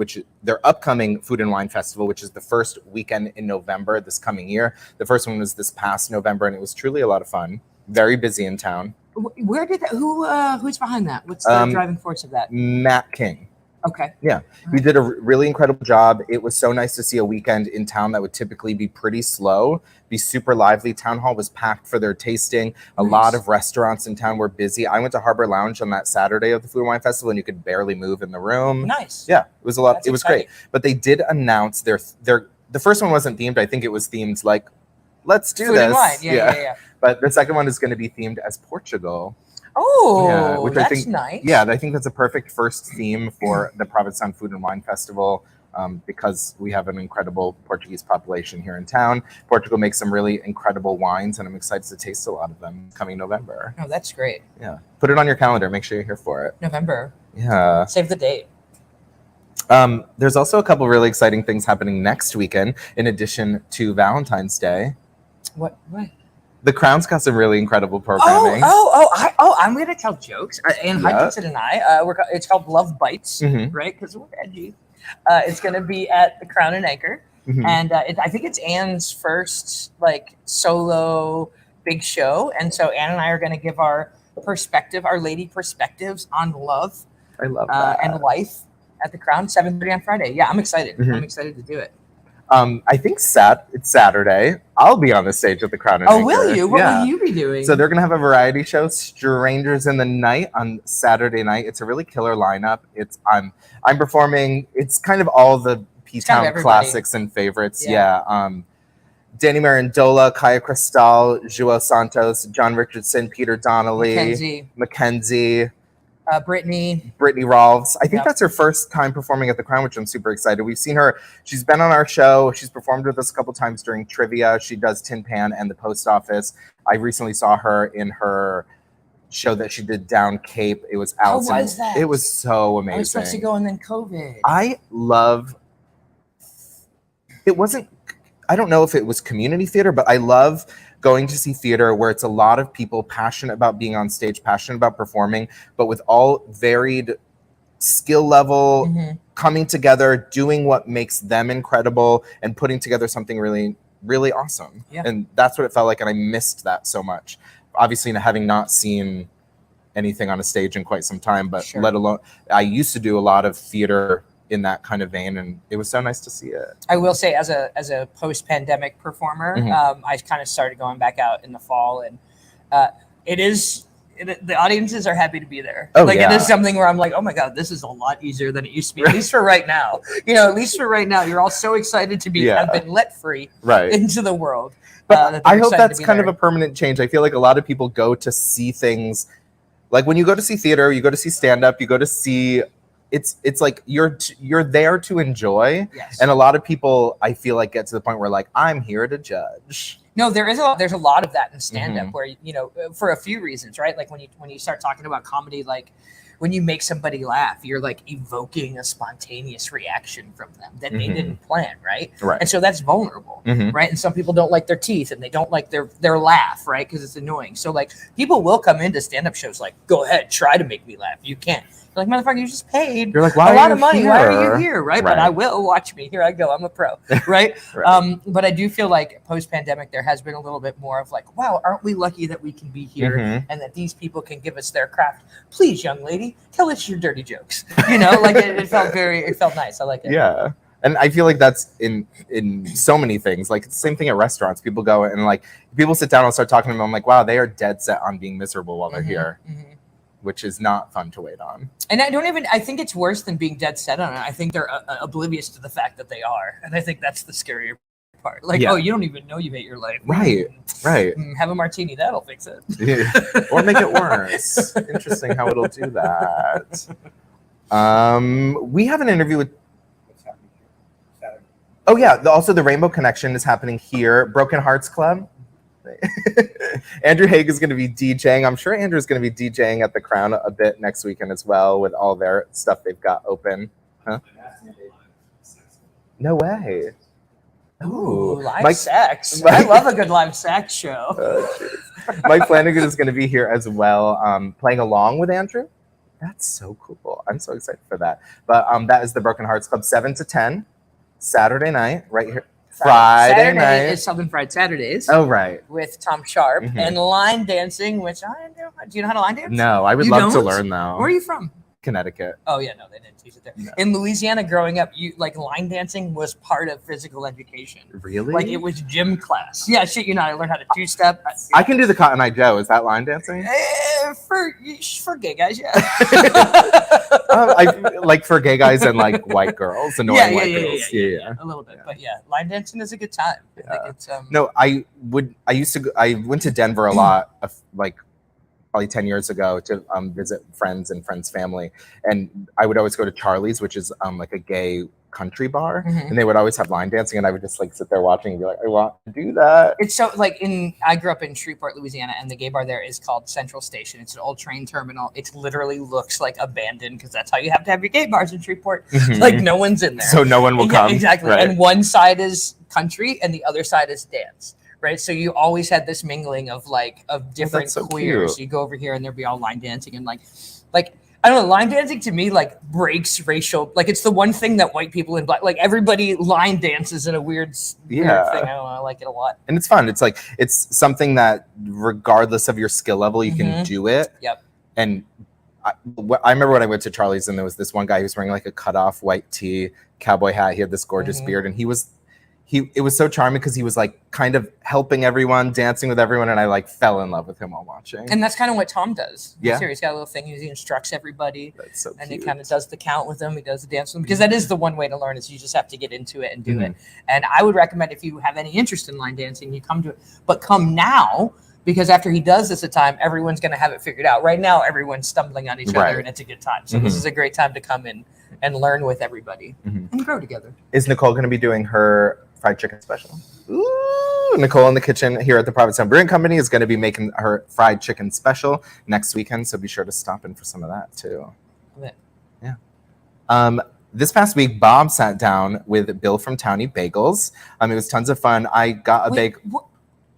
Food and Wine Festival, which is the first weekend in November this coming year. The first one was this past November, and it was truly a lot of fun. Very busy in town. Where did that? Who's behind that? What's the driving force of that? Matt King. Okay. Yeah, he did a really incredible job. It was so nice to see a weekend in town that would typically be pretty slow, be super lively. Town Hall was packed for their tasting. A lot of restaurants in town were busy. I went to Harbor Lounge on that Saturday of the Food and Wine Festival, and you could barely move in the room. Nice. Yeah, it was a lot. That's it was exciting. great. But they did announce their the first one wasn't themed. I think it was themed like, let's do Food this. and wine. Yeah. But the second one is going to be themed as Portugal. Oh, which that's I think, nice. Yeah, I think that's a perfect first theme for the Provincetown Food and Wine Festival because we have an incredible Portuguese population here in town. Portugal makes some really incredible wines, and I'm excited to taste a lot of them coming November. Oh, that's great. Yeah, put it on your calendar. Make sure you're here for it. November. Yeah. Save the date. There's also a couple really exciting things happening next weekend in addition to Valentine's Day. What? The Crown's got some really incredible programming. I'm gonna tell jokes. And Hutchinson and I, it's called Love Bites, right? Because we're edgy. It's gonna be at the Crown and Anchor, and I think it's Anne's first like solo big show, and so Anne and I are gonna give our perspective, our lady perspectives on love. I love that. And life at the Crown, 7:30 on Friday. Yeah, I'm excited. I'm excited to do it. I think it's Saturday. I'll be on the stage at the Crown and Anchor. Oh, will you? What will you be doing? So they're going to have a variety show, Strangers in the Night, on Saturday night. It's a really killer lineup. I'm performing. It's kind of all the P-Town classics and favorites. Yeah. Danny Marandola, Kaya Cristal, Joel Santos, John Richardson, Peter Donnelly, Mackenzie. Brittany Rolfs. I think that's her first time performing at the Crown, which I'm super excited. We've seen her. She's been on our show. She's performed with us a couple times during trivia. She does Tin Pan and the Post Office. I recently saw her in her show that she did down Cape. It was Allison. How was that? It was so amazing. I was supposed to go and then COVID. I don't know if it was community theater, but I love going to see theater where it's a lot of people passionate about being on stage, passionate about performing, but with all varied skill level, coming together, doing what makes them incredible, and putting together something really, really awesome. Yeah. And that's what it felt like, and I missed that so much. Obviously, having not seen anything on a stage in quite some time, but let alone, I used to do a lot of theater in that kind of vein, and it was so nice to see it. I will say, as a post-pandemic performer, I kind of started going back out in the fall, and the audiences are happy to be there. It is something where I'm like, oh my god, this is a lot easier than it used to be. At least for right now, at least for right now, you're all so excited to have been let free into the world. But I hope that's kind of a permanent change. I feel like a lot of people go to see things, like when you go to see theater, you go to see stand-up, you go to see. It's like you're there to enjoy, and a lot of people I feel like get to the point where like I'm here to judge. No, there's a lot of that in stand-up where for a few reasons, right? Like when you start talking about comedy, like when you make somebody laugh, you're like evoking a spontaneous reaction from them that they didn't plan, right? And so that's vulnerable, right? And some people don't like their teeth and they don't like their laugh, right? Because it's annoying. So like people will come into stand-up shows like, go ahead, try to make me laugh. You can't. You're like, motherfucker, you just paid a lot of money. Why are you here? Right? But I will watch me. Here I go. I'm a pro. Right? But I do feel like post-pandemic, there has been a little bit more of like, wow, aren't we lucky that we can be here and that these people can give us their craft? Please, young lady, tell us your dirty jokes. Like it felt nice. I like it. Yeah. And I feel like that's in so many things. Like it's the same thing at restaurants. People go and like people sit down and start talking to them. I'm like, wow, they are dead set on being miserable while they're here. Which is not fun to wait on. And I think it's worse than being dead set on it. I think they're oblivious to the fact that they are. And I think that's the scarier part. Like, oh, you don't even know you hate your life. Right. Have a martini, that'll fix it. Yeah. Or make it worse. Interesting how it'll do that. We have an interview with... What's happening here? Saturday. Oh, yeah. Also, the Rainbow Connection is happening here. Broken Hearts Club. Andrew Haig is going to be DJing. I'm sure Andrew's going to be DJing at the Crown a bit next weekend as well with all their stuff they've got open. Huh? No way. Ooh, live sex. I love a good live sex show. Mike Flanagan is going to be here as well, playing along with Andrew. That's so cool. I'm so excited for that. But that is the Broken Hearts Club, 7 to 10, Saturday night, right here. Friday night is Southern Fried Saturdays. Oh, right. With Tom Sharp and line dancing, which I do. Do you know how to line dance? No, I would love to learn though. Where are you from? Connecticut. Oh yeah, no, they didn't teach it there. No. In Louisiana, growing up, you like line dancing was part of physical education. Really? Like it was gym class. Yeah, shit, you know, I learned how to two-step. I can do the Cotton Eye Joe. Is that line dancing? For gay guys, yeah. Like for gay guys and like white girls, annoying white girls. Yeah, a little bit. But yeah, line dancing is a good time. I think it's No, I went to Denver a lot, like probably 10 years ago to visit friends and friends' family, and I would always go to Charlie's, which is like a gay country bar, and they would always have line dancing, and I would just like sit there watching and be like, I want to do that. It's so like I grew up in Shreveport, Louisiana, and the gay bar there is called Central Station. It's an old train terminal. It literally looks like abandoned because that's how you have to have your gay bars in Shreveport. Like no one's in there, so no one will come. Exactly. Right. And one side is country, and the other side is dance. Right, so you always had this mingling of different queers. Cute. You go over here and there'd be all line dancing and like I don't know, line dancing to me like breaks racial. Like it's the one thing that white people in black, like everybody line dances in a weird thing. I don't know, I like it a lot. And it's fun. It's like it's something that regardless of your skill level, you can do it. Yep. And I remember when I went to Charlie's and there was this one guy who was wearing like a cutoff white tee, cowboy hat. He had this gorgeous beard, and it was so charming because he was like kind of helping everyone, dancing with everyone, and I like fell in love with him while watching. And that's kind of what Tom does. Yeah, he's got a little thing. He instructs everybody. That's so and cute. he kind of does the count with them. He does the dance with them because that is the one way to learn is you just have to get into it and do it. And I would recommend if you have any interest in line dancing, you come to it, but come now. Because after he does this a time, everyone's going to have it figured out. Right now, everyone's stumbling on each other, and it's a good time. So this is a great time to come in and learn with everybody and grow together. Is Nicole going to be doing her fried chicken special? Ooh, Nicole in the kitchen here at the Provincetown Brewing Company is going to be making her fried chicken special next weekend. So be sure to stop in for some of that too. Love it. Yeah. This past week, Bob sat down with Bill from Townie Bagels. It was tons of fun. I got a bagel.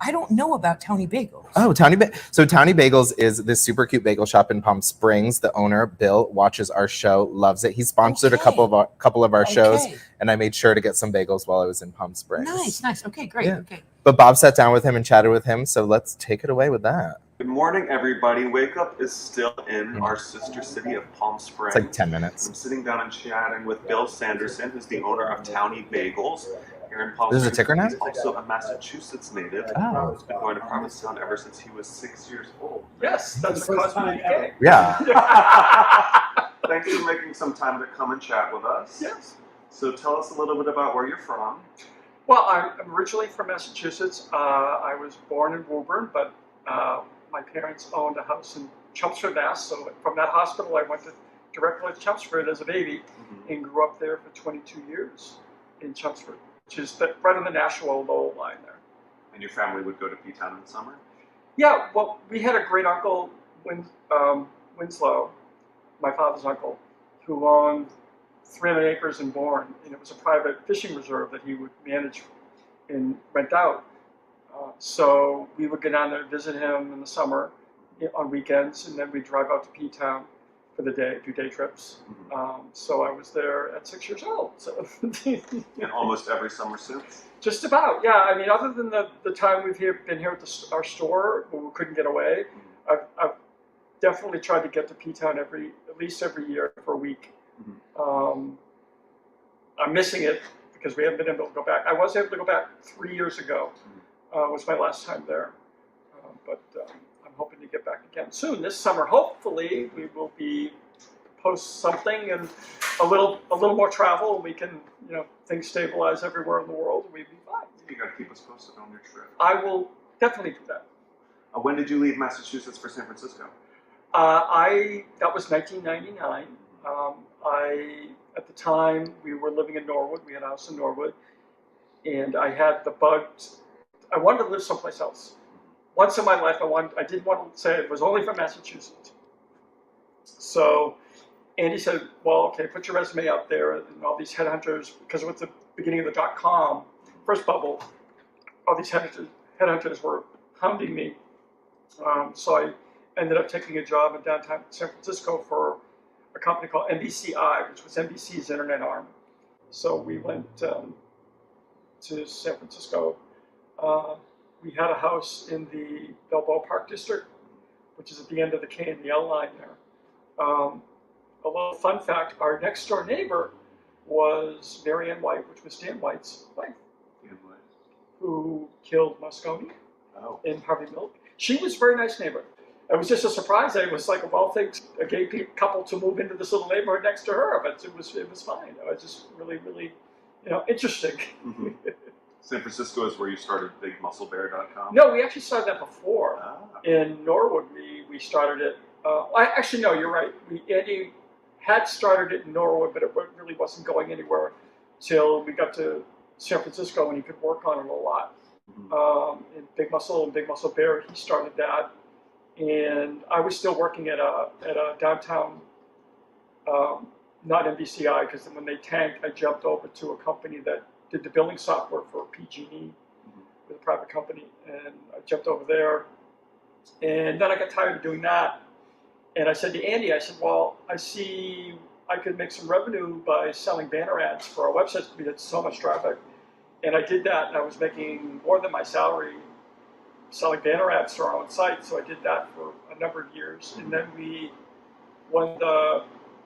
I don't know about Townie Bagels. Oh, Townie Bagels is this super cute bagel shop in Palm Springs. The owner, Bill, watches our show, loves it. He sponsored a couple of our shows, and I made sure to get some bagels while I was in Palm Springs. Nice. Okay, great. Yeah. Okay. But Bob sat down with him and chatted with him, so let's take it away with that. Good morning, everybody. Wake Up is still in our sister city of Palm Springs. It's like 10 minutes. I'm sitting down and chatting with Bill Sanderson, who's the owner of Townie Bagels here in Palm Springs. This is a ticker now? He's also a Massachusetts native. Oh. He's been going to Provincetown ever since he was 6 years old. Yes, that's the first time. Yeah. Thanks for making some time to come and chat with us. Yes. So tell us a little bit about where you're from. Well, I'm originally from Massachusetts. I was born in Woburn, but my parents owned a house in Chelmsford, Mass. So from that hospital, I went directly to Chelmsford as a baby and grew up there for 22 years in Chelmsford, which is right on the Nashua Lowell line there. And your family would go to P-Town in the summer? Yeah, well, we had a great uncle, Winslow, my father's uncle, who owned 300 acres in Bourne, and it was a private fishing reserve that he would manage and rent out. So we would go down there and visit him in the summer on weekends, and then we'd drive out to P-Town for the day, do day trips. So I was there at 6 years old. So and almost every summer since? Just about, yeah. I mean, other than the time we've been here at our store where we couldn't get away, I've definitely tried to get to P-Town at least every year for a week. I'm missing it because we haven't been able to go back. I was able to go back 3 years ago. Was my last time there, but I'm hoping to get back again soon. This summer, hopefully, we will be post something and a little more travel, and we can, things stabilize everywhere in the world. We'd be fine. You got to keep us posted on your trip. I will definitely do that. When did you leave Massachusetts for San Francisco? That was 1999. At the time, we were living in Norwood. We had a house in Norwood, and I had the bug. I wanted to live someplace else. Once in my life, I didn't want to say it was only from Massachusetts. So Andy said, well, okay, put your resume out there, and all these headhunters, because it was the beginning of the .com first bubble, all these headhunters were hounding me. So I ended up taking a job in downtown San Francisco for a company called NBCI, which was NBC's internet arm. So we went to San Francisco. We had a house in the Balboa Park District, which is at the end of the K and the L line there. a little fun fact, our next door neighbor was Mary Ann White, which was Dan White's wife, who killed Moscone in Harvey Milk. She was a very nice neighbor. It was just a surprise that it was like, of all things, a gay couple to move into this little neighborhood next to her, but it was fine. It was just really, really, interesting. Mm-hmm. San Francisco is where you started BigMuscleBear.com? No, we actually started that before. In Norwood, we started it. Actually, no, you're right. Andy had started it in Norwood, but it really wasn't going anywhere till we got to San Francisco and he could work on it a lot. Mm-hmm. In Big Muscle and Big Muscle Bear, he started that. And I was still working at a downtown, not MBCI, because when they tanked, I jumped over to a company that did the billing software for PG&E, with a private company, and I jumped over there. And then I got tired of doing that. And I said to Andy, I said, well, I see I could make some revenue by selling banner ads for our websites because we had so much traffic. And I did that, and I was making more than my salary selling banner ads to our own site. So I did that for a number of years. And then when the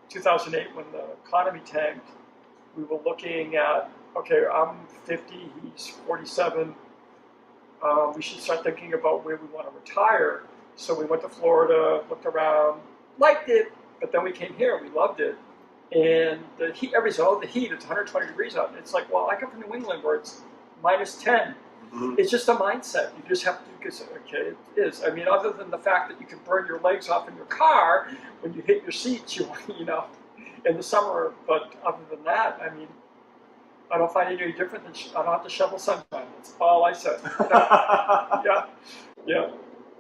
2008, when the economy tanked, we were looking at, okay, I'm 50, he's 47. We should start thinking about where we want to retire. So we went to Florida, looked around, liked it, but then we came here, we loved it. And the heat, everybody's, the heat, it's 120 degrees out. And it's like, well, I come from New England where it's minus 10. Mm-hmm. It's just a mindset. You just have to say, okay, it is. I mean, other than the fact that you can burn your legs off in your car when you hit your seats, in the summer. But other than that, I mean, I don't find it any different than I don't have to shovel sunshine. That's all I said. Yeah.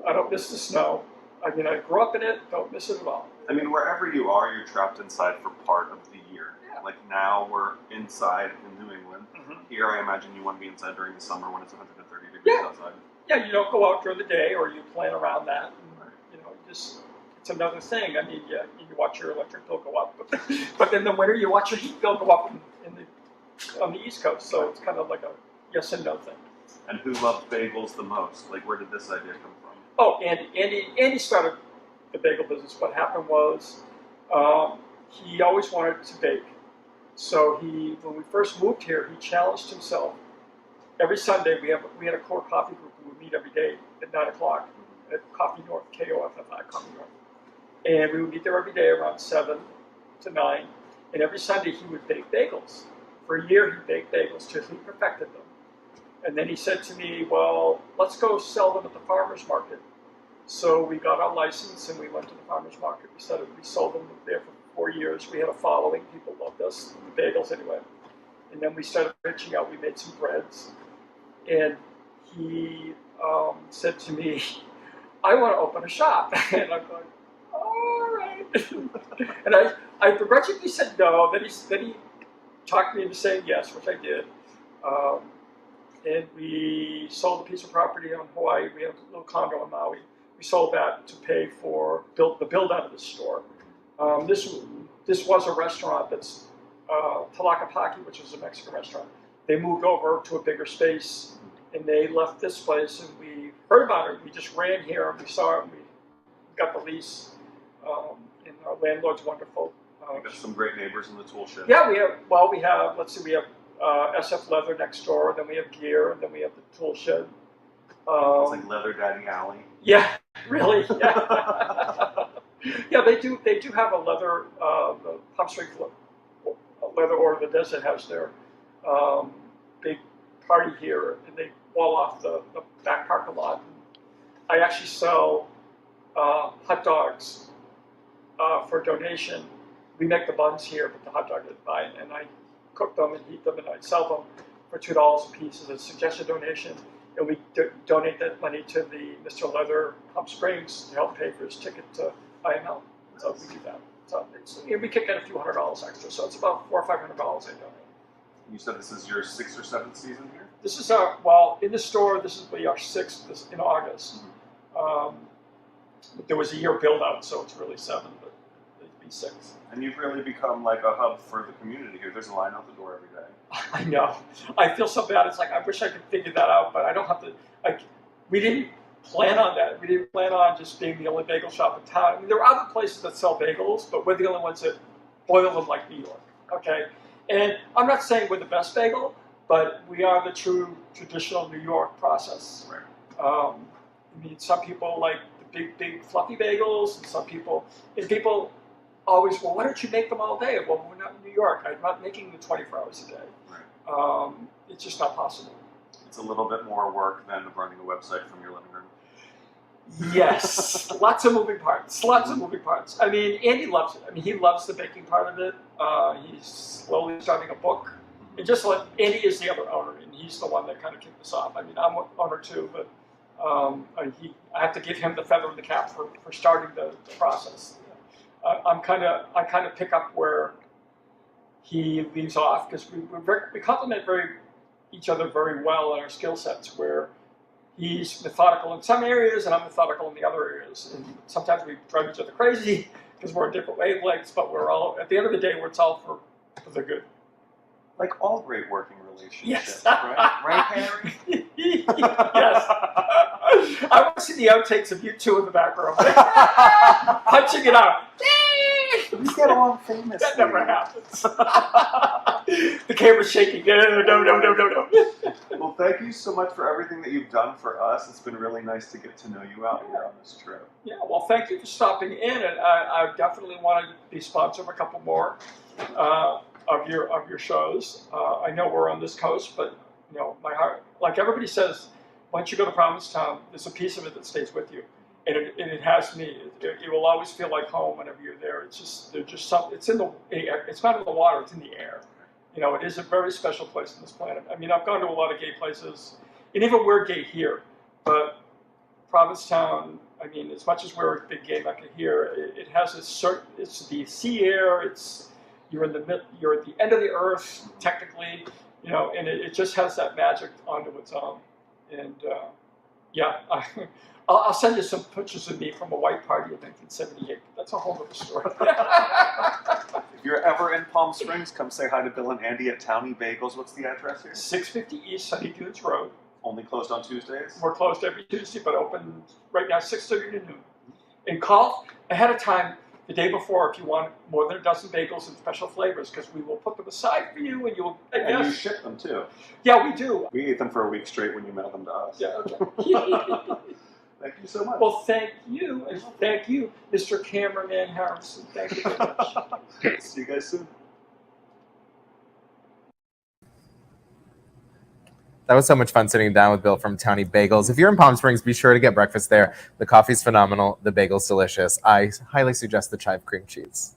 I don't miss the snow. I mean, I grew up in it. Don't miss it at all. I mean, wherever you are, you're trapped inside for part of the year. Yeah. Like now, we're inside in New England. Mm-hmm. Here, I imagine you want to be inside during the summer when it's 130 degrees outside. Yeah, you don't go out during the day, or you plan around that. And, it's another thing. I mean, you watch your electric bill go up, but in the winter, you watch your heat bill go up on the East Coast. So it's kind of like a yes and no thing. And who loved bagels the most? Like, where did this idea come from? Oh, Andy started the bagel business. What happened was he always wanted to bake. So when we first moved here, he challenged himself. Every Sunday, we had a core coffee group who would meet every day at 9 o'clock at Coffee North, KOFFI, Coffee North. And we would meet there every day around 7 to 9. And every Sunday, he would bake bagels. For a year, he baked bagels till he perfected them. And then he said to me, well, let's go sell them at the farmer's market. So we got our license and we went to the farmer's market. We sold them there for 4 years. We had a following. People loved us, the bagels anyway. And then we started reaching out. We made some breads. And he said to me, I want to open a shop. And I'm going, all right. And I begrudgingly said no. Then he talked me into saying yes, which I did. And we sold a piece of property on Hawaii. We had a little condo in Maui. We sold that to pay for the build out of the store. This was a restaurant that's Talakapaki, which is a Mexican restaurant. They moved over to a bigger space, and they left this place, and we heard about it. We just ran here, and we saw it, and we got the lease, and our landlord's wonderful. You got some great neighbors in the tool shed. Yeah, we have SF Leather next door, then we have gear, and then we have the tool shed. It's like Leather Daddy Alley. Yeah, really. Yeah, yeah. They do have a leather, the Palm Springs Leather Order of the Desert has their big party here, and they wall off the back parking lot. I actually sell hot dogs for donation. We make the buns here, but the hot dog is mine, and I cook them and heat them, and I sell them for $2 a piece as a suggested donation. And we donate that money to the Mr. Leather Palm Springs to help pay for his ticket to IML. So we do that. So we kick in a few $100 extra. So it's about $400 or $500 I donate. You said this is your 6th or 7th season here? This is in the store, this will be our 6th in August. Mm-hmm. There was a year build out, so it's really 7, but it'd be 6. And you've really become like a hub for the community here. There's a line out the door every day. I know. I feel so bad. It's like I wish I could figure that out, but I don't have to. We didn't plan on that. We didn't plan on just being the only bagel shop in town. I mean, there are other places that sell bagels, but we're the only ones that boil them like New York, okay? And I'm not saying we're the best bagel, but we are the true traditional New York process. Right. I mean, some people like the big fluffy bagels, and people always, well, why don't you make them all day? Well, we're not in New York. I'm not making them 24 hours a day. Right. It's just not possible. It's a little bit more work than running a website from your living room. Yes, lots of moving parts. I mean, Andy loves it. I mean, he loves the baking part of it. He's slowly starting a book. And just like Andy is the other owner, and he's the one that kind of kicked us off. I mean, I'm an owner too, but I have to give him the feather in the cap for starting the process. I kind of pick up where he leaves off because we complement each other very well in our skill sets. Where he's methodical in some areas, and I'm methodical in the other areas. And sometimes we drive each other crazy because we're on different wavelengths. But we're all, at the end of the day, it's all for the good. Like all great working relationships, Yes. right? Right, Harry? Yes. I want to see the outtakes of you two in the background. Punching it out. We get along famously. That never happens. The camera's shaking. No. Well, thank you so much for everything that you've done for us. It's been really nice to get to know you out here on this trip. Yeah, well, thank you for stopping in, and I definitely want to be sponsor of a couple more of your shows. I know we're on this coast, but you know, my heart, like everybody says, once you go to Provincetown, there's a piece of it that stays with you, and it has me. It will always feel like home whenever you're there. It's just something. It's in the air. It's not in the water. It's in the air. You know, it is a very special place on this planet. I mean, I've gone to a lot of gay places, and even we're gay here, but Provincetown, I mean, as much as we're a big gay mecca here, it has a certain. It's the sea air. You're at the end of the earth, technically, you know, and it just has that magic onto its own. And yeah, I'll send you some pictures of me from a white party in 1978. That's a whole other story. If you're ever in Palm Springs, come say hi to Bill and Andy at Townie Bagels. What's the address here? 650 East Sunny Dunes Road. Only closed on Tuesdays? We're closed every Tuesday, but open right now 6:30 to noon. And call ahead of time the day before if you want more than a dozen bagels and special flavors, because we will put them aside for you, and you'll. And you ship them too. Yeah, we do. We ate them for a week straight when you mailed them to us. Yeah. Okay. Thank you so much. Well, thank you, and thank you, Mr. Cameraman Harrison. Thank you very much. See you guys soon. That was so much fun sitting down with Bill from Townie Bagels. If you're in Palm Springs, be sure to get breakfast there. The coffee's phenomenal. The bagel's delicious. I highly suggest the chive cream cheese.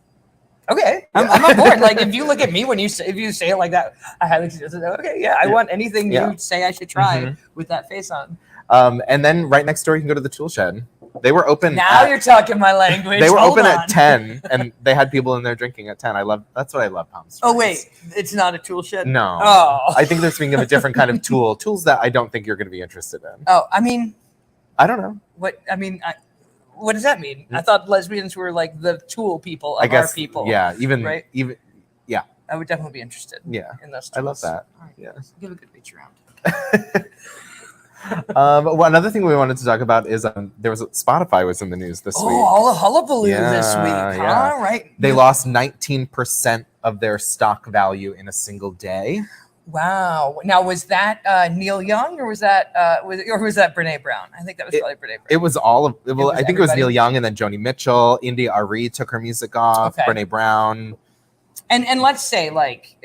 Okay, I'm on board. Like, if you look at me if you say it like that, I highly suggest it. Okay, yeah, I want anything you say I should try with that face on. And then right next door, you can go to the Tool Shed. They were open. Now you're talking my language. They were Hold open on. at 10, and they had people in there drinking at 10. That's what I love, Palm Springs. Oh wait, it's not a tool shed. No. Oh. I think they're speaking of a different kind of tools that I don't think you're going to be interested in. Oh, I mean, I don't know. what does that mean? I thought lesbians were like the tool people of I guess, our people. Yeah, even right? yeah. I would definitely be interested. Yeah, in those tools. I love that. All right, yeah, give a good reach around. Well, another thing we wanted to talk about is Spotify was in the news this week. Oh, all the hullabaloo this week. Yeah. All right. They lost 19% of their stock value in a single day. Wow. Now, was that Neil Young, or was that Brene Brown? I think that was probably Brene Brown. It was all of. Well, I think it was everybody? Neil Young, and then Joni Mitchell, India Arie took her music off. Okay. Brene Brown. And let's say, like,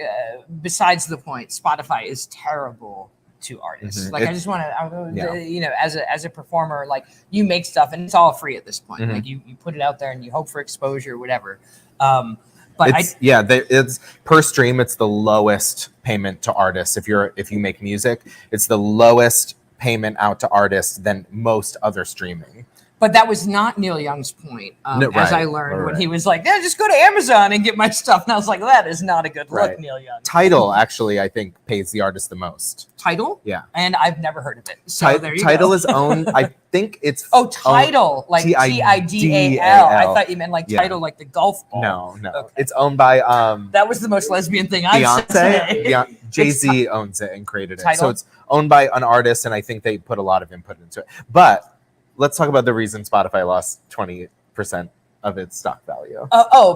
besides the point, Spotify is terrible to artists. Like, I just want to, you know, as a performer, like, you make stuff and it's all free at this point. Like, you put it out there and you hope for exposure, whatever. But it's per stream. It's the lowest payment to artists. If you make music, it's the lowest payment out to artists than most other streaming. But that was not Neil Young's point, as I learned when he was like, "Yeah, just go to Amazon and get my stuff." And I was like, "That is not a good look, Neil Young." Tidal actually, I think, pays the artist the most. Tidal? Yeah. And I've never heard of it. So there you Tidal go. is owned. I think it's Tidal, like Tidal. I thought you meant like Tidal, like the golf ball. No. Okay. It's owned by that was the most lesbian thing I've said today. Jay-Z owns it and created it. Tidal? So it's owned by an artist, and I think they put a lot of input into it. But let's talk about the reason Spotify lost 20% of its stock value.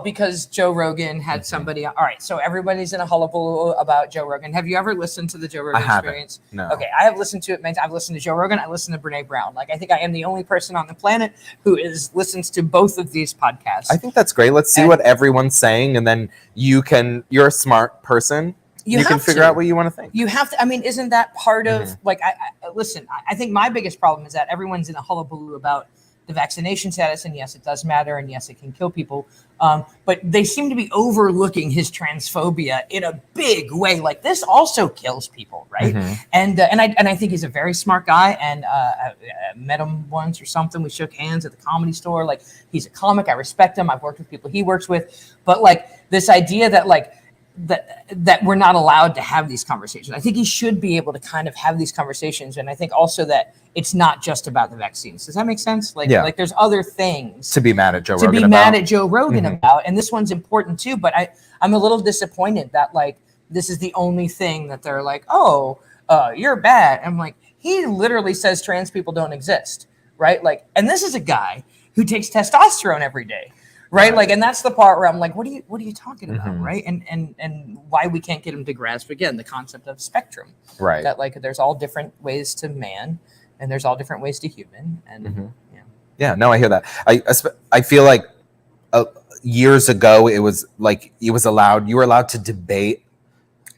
Because Joe Rogan had somebody. All right, so everybody's in a hullabaloo about Joe Rogan. Have you ever listened to the Joe Rogan Experience? No. Okay, I have listened to it. I've listened to Joe Rogan. I listened to Brene Brown. Like, I think I am the only person on the planet who listens to both of these podcasts. I think that's great. Let's see what everyone's saying, and then you're a smart person. You can figure out what you want to think. You have to. I mean, isn't that part of like? I think my biggest problem is that everyone's in a hullabaloo about the vaccination status, and yes, it does matter, and yes, it can kill people. But they seem to be overlooking his transphobia in a big way. Like, this also kills people, right? And I think he's a very smart guy. And I met him once or something. We shook hands at the Comedy Store. Like, he's a comic. I respect him. I've worked with people he works with. But like, this idea that like that we're not allowed to have these conversations. I think he should be able to kind of have these conversations. And I think also that it's not just about the vaccines. Does that make sense? Like, like there's other things to be mad at Joe Rogan about. mad at Joe Rogan about. And this one's important too, but I'm a little disappointed that like, this is the only thing that they're like, you're bad. I'm like, he literally says trans people don't exist. Right. Like, and this is a guy who takes testosterone every day. Right. Like, and that's the part where I'm like, what are you talking about? Right. And why we can't get him to grasp, again, the concept of spectrum. Right. That like, there's all different ways to man and there's all different ways to human. And yeah, no, I hear that. I feel like years ago, it was like, you were allowed to debate.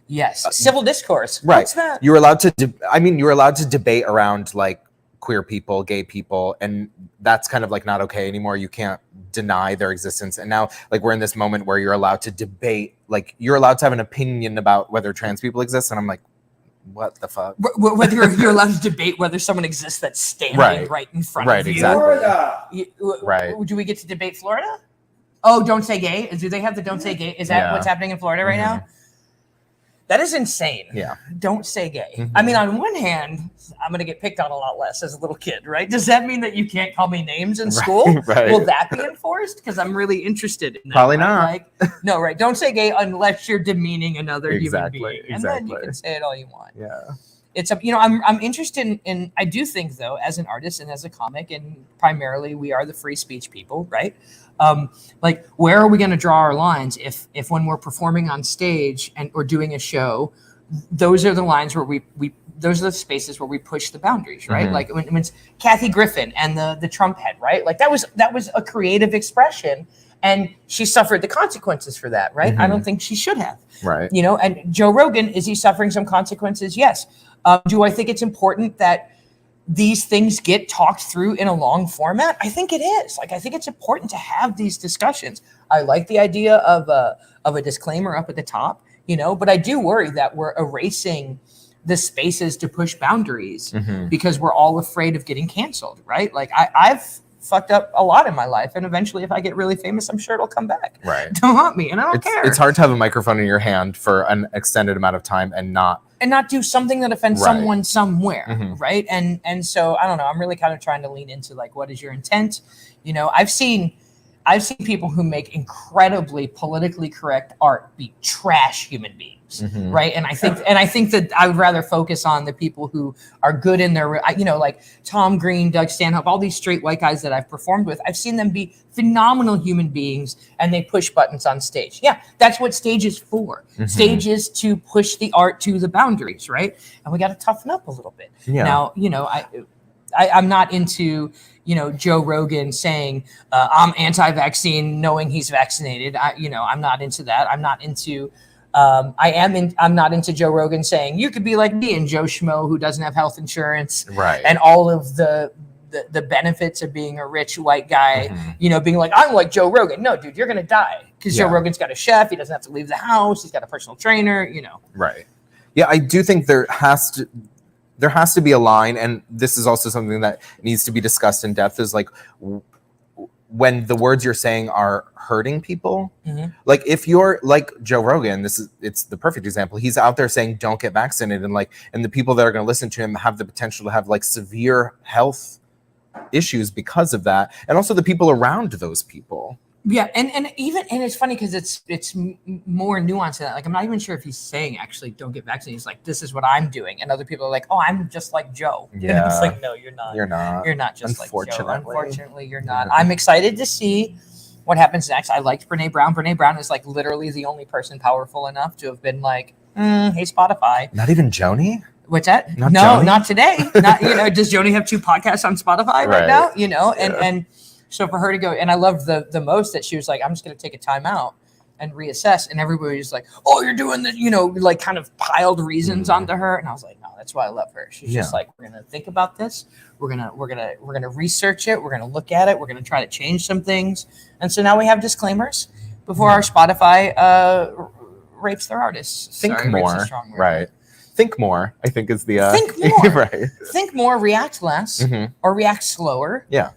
Yes. Civil discourse. Right. What's that? You were allowed to debate around like queer people, gay people, and that's kind of like not okay anymore. You can't deny their existence. And now like we're in this moment where you're allowed to debate, like you're allowed to have an opinion about whether trans people exist. And I'm like, what the fuck? Whether you're allowed to debate whether someone exists that's standing right in front of you. Exactly. Florida. Right. Do we get to debate Florida? Oh, don't say gay. Do they have the don't say gay? Is that what's happening in Florida right now? That is insane. Yeah. Don't say gay. I mean, on one hand, I'm going to get picked on a lot less as a little kid, right? Does that mean that you can't call me names in school? Right. Will that be enforced? Because I'm really interested in that. Probably not. Like, no, right. Don't say gay unless you're demeaning another human being. And then you can say it all you want. Yeah. It's I'm interested in, I do think though, as an artist and as a comic, and primarily we are the free speech people, right? Like, where are we going to draw our lines if when we're performing on stage or doing a show, those are the lines where those are the spaces where we push the boundaries, right? Like when it's Kathy Griffin and the Trump head, right? Like that was a creative expression, and she suffered the consequences for that, right? I don't think she should have, right? And Joe Rogan, is he suffering some consequences? Yes. Do I think it's important that these things get talked through in a long format? I think it is. Like, I think it's important to have these discussions. I like the idea of a disclaimer up at the top, but I do worry that we're erasing the spaces to push boundaries because we're all afraid of getting canceled, right? Like I've fucked up a lot in my life, and eventually if I get really famous, I'm sure it'll come back. Right. Don't want me, and I don't care. It's hard to have a microphone in your hand for an extended amount of time and not do something that offends someone somewhere, right? And so I don't know. I'm really kind of trying to lean into like, what is your intent? I've seen people who make incredibly politically correct art be trash human beings, right? And I think that I would rather focus on the people who are good in their, like Tom Green, Doug Stanhope, all these straight white guys that I've performed with. I've seen them be phenomenal human beings, and they push buttons on stage. Yeah, that's what stage is for. Stage is to push the art to the boundaries, right? And we got to toughen up a little bit. Yeah. Now, I'm not into Joe Rogan saying I'm anti-vaccine, knowing he's vaccinated. I'm not into that. I'm not into. I'm not into Joe Rogan saying you could be like me and Joe Schmo who doesn't have health insurance, right? And all of the benefits of being a rich white guy, being like, I'm like Joe Rogan. No, dude, you're gonna die because Joe Rogan's got a chef. He doesn't have to leave the house. He's got a personal trainer. Right. Yeah, I do think there has to be a line, and this is also something that needs to be discussed in depth, is like when the words you're saying are hurting people. Like if you're like Joe Rogan, it's the perfect example. He's out there saying don't get vaccinated, and the people that are going to listen to him have the potential to have like severe health issues because of that, and also the people around those people. Yeah, and it's funny because it's more nuanced than that. Like, I'm not even sure if he's saying actually don't get vaccinated. He's like, this is what I'm doing, and other people are like, oh, I'm just like Joe. Yeah, and it's like, no, you're not. You're not. You're not just like Joe. Unfortunately. Unfortunately, you're not. I'm excited to see what happens next. I liked Brene Brown. Brene Brown is like literally the only person powerful enough to have been like, hey, Spotify. Not even Joni. What's that? Not no, Joni? not today. Not does Joni have 2 podcasts on Spotify right now? And so for her to go, and I loved the most that she was like, I'm just going to take a time out and reassess. And everybody's like, oh, you're doing this, like kind of piled reasons onto her. And I was like, no, that's why I love her. She's just like, we're going to think about this. We're going to research it. We're going to look at it. We're going to try to change some things. And so now we have disclaimers before our Spotify rapes their artists. Think Sorry, more. rapes is a strong word. Right. Think more, I think is the think more. Right. Think more, react less, or react slower. Yeah.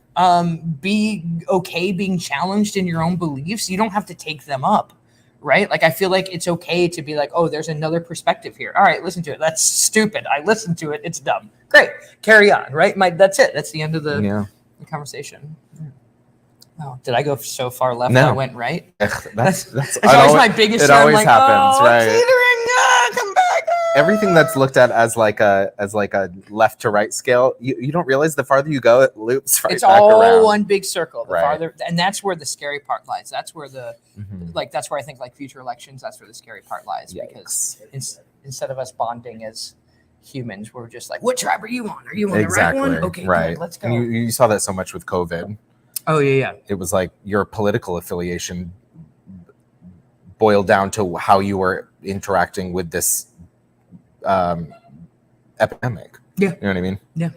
Be okay being challenged in your own beliefs. You don't have to take them up, right? Like, I feel like it's okay to be like, oh, there's another perspective here. All right, listen to it. That's stupid. I listened to it. It's dumb. Great. Carry on, right? That's it. That's the end of the conversation. Oh, did I go so far left? No. I went right. That's always my biggest. It always happens, right? Come back. Everything that's looked at as like a left to right scale, you don't realize the farther you go, it loops right it's back all around. one big circle. The Right. farther, and that's where the scary part lies. That's where that's where I think like future elections, that's where the scary part lies. Yikes. Because instead of us bonding as humans, we're just like, what tribe are you on? Are you on Exactly. the right one? Okay, right. good, let's go. And you saw that so much with COVID. Oh yeah. It was like your political affiliation boiled down to how you were interacting with this epidemic. Yeah. You know what I mean? Yeah.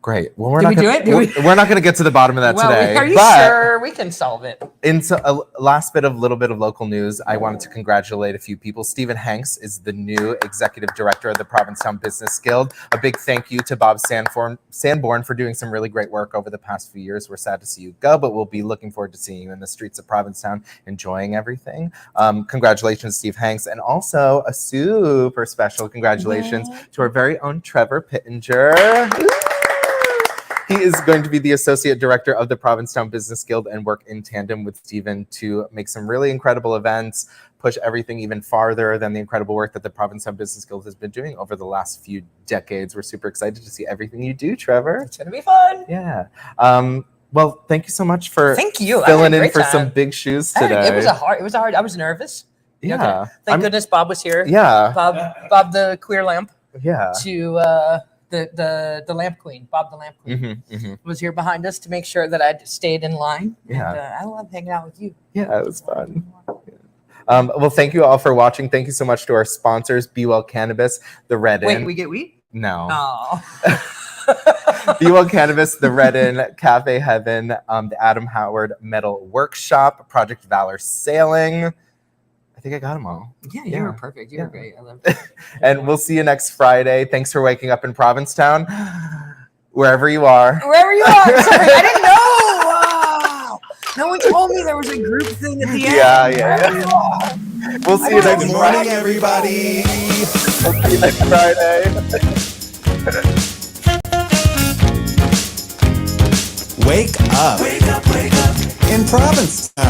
Great. Well, we're Did not we gonna, do it? we're not going to get to the bottom of that today. Are you but sure we can solve it? in a last little bit of local news, I wanted to congratulate a few people. Stephen Hanks is the new executive director of the Provincetown Business Guild. A big thank you to Bob Sanborn for doing some really great work over the past few years. We're sad to see you go, but we'll be looking forward to seeing you in the streets of Provincetown, enjoying everything. Congratulations, Steve Hanks, and also a super special congratulations to our very own Trevor Pittenger. He is going to be the associate director of the Provincetown Business Guild and work in tandem with Stephen to make some really incredible events, push everything even farther than the incredible work that the Provincetown Business Guild has been doing over the last few decades. We're super excited to see everything you do, Trevor. It's going to be fun. Yeah. Well, thank you so much for I filling had a in great for time. some big shoes today. It was a hard. I was nervous. Yeah. Thank goodness Bob was here. Yeah. Bob the queer lamp. Yeah. To the lamp queen, Bob the lamp queen, was here behind us to make sure that I stayed in line. Yeah. And, I love hanging out with you. Yeah, it was fun. Well, thank you all for watching. Thank you so much to our sponsors, Be Well Cannabis, The Red Inn. Wait, we get weed? No. Oh. Be Well Cannabis, The Red Inn, Cafe Heaven, the Adam Howard Metal Workshop, Project Valor Sailing. I think I got them all. Yeah, you were perfect. You were great. I loved it. And we'll see you next Friday. Thanks for waking up in Provincetown, wherever you are. Wherever you are. Sorry, I didn't know. Wow. No one told me there was a group thing at the end. Yeah. We'll see you next Good Friday. morning, everybody. We'll see you next Friday. Wake up. Wake up, wake up. In Provincetown.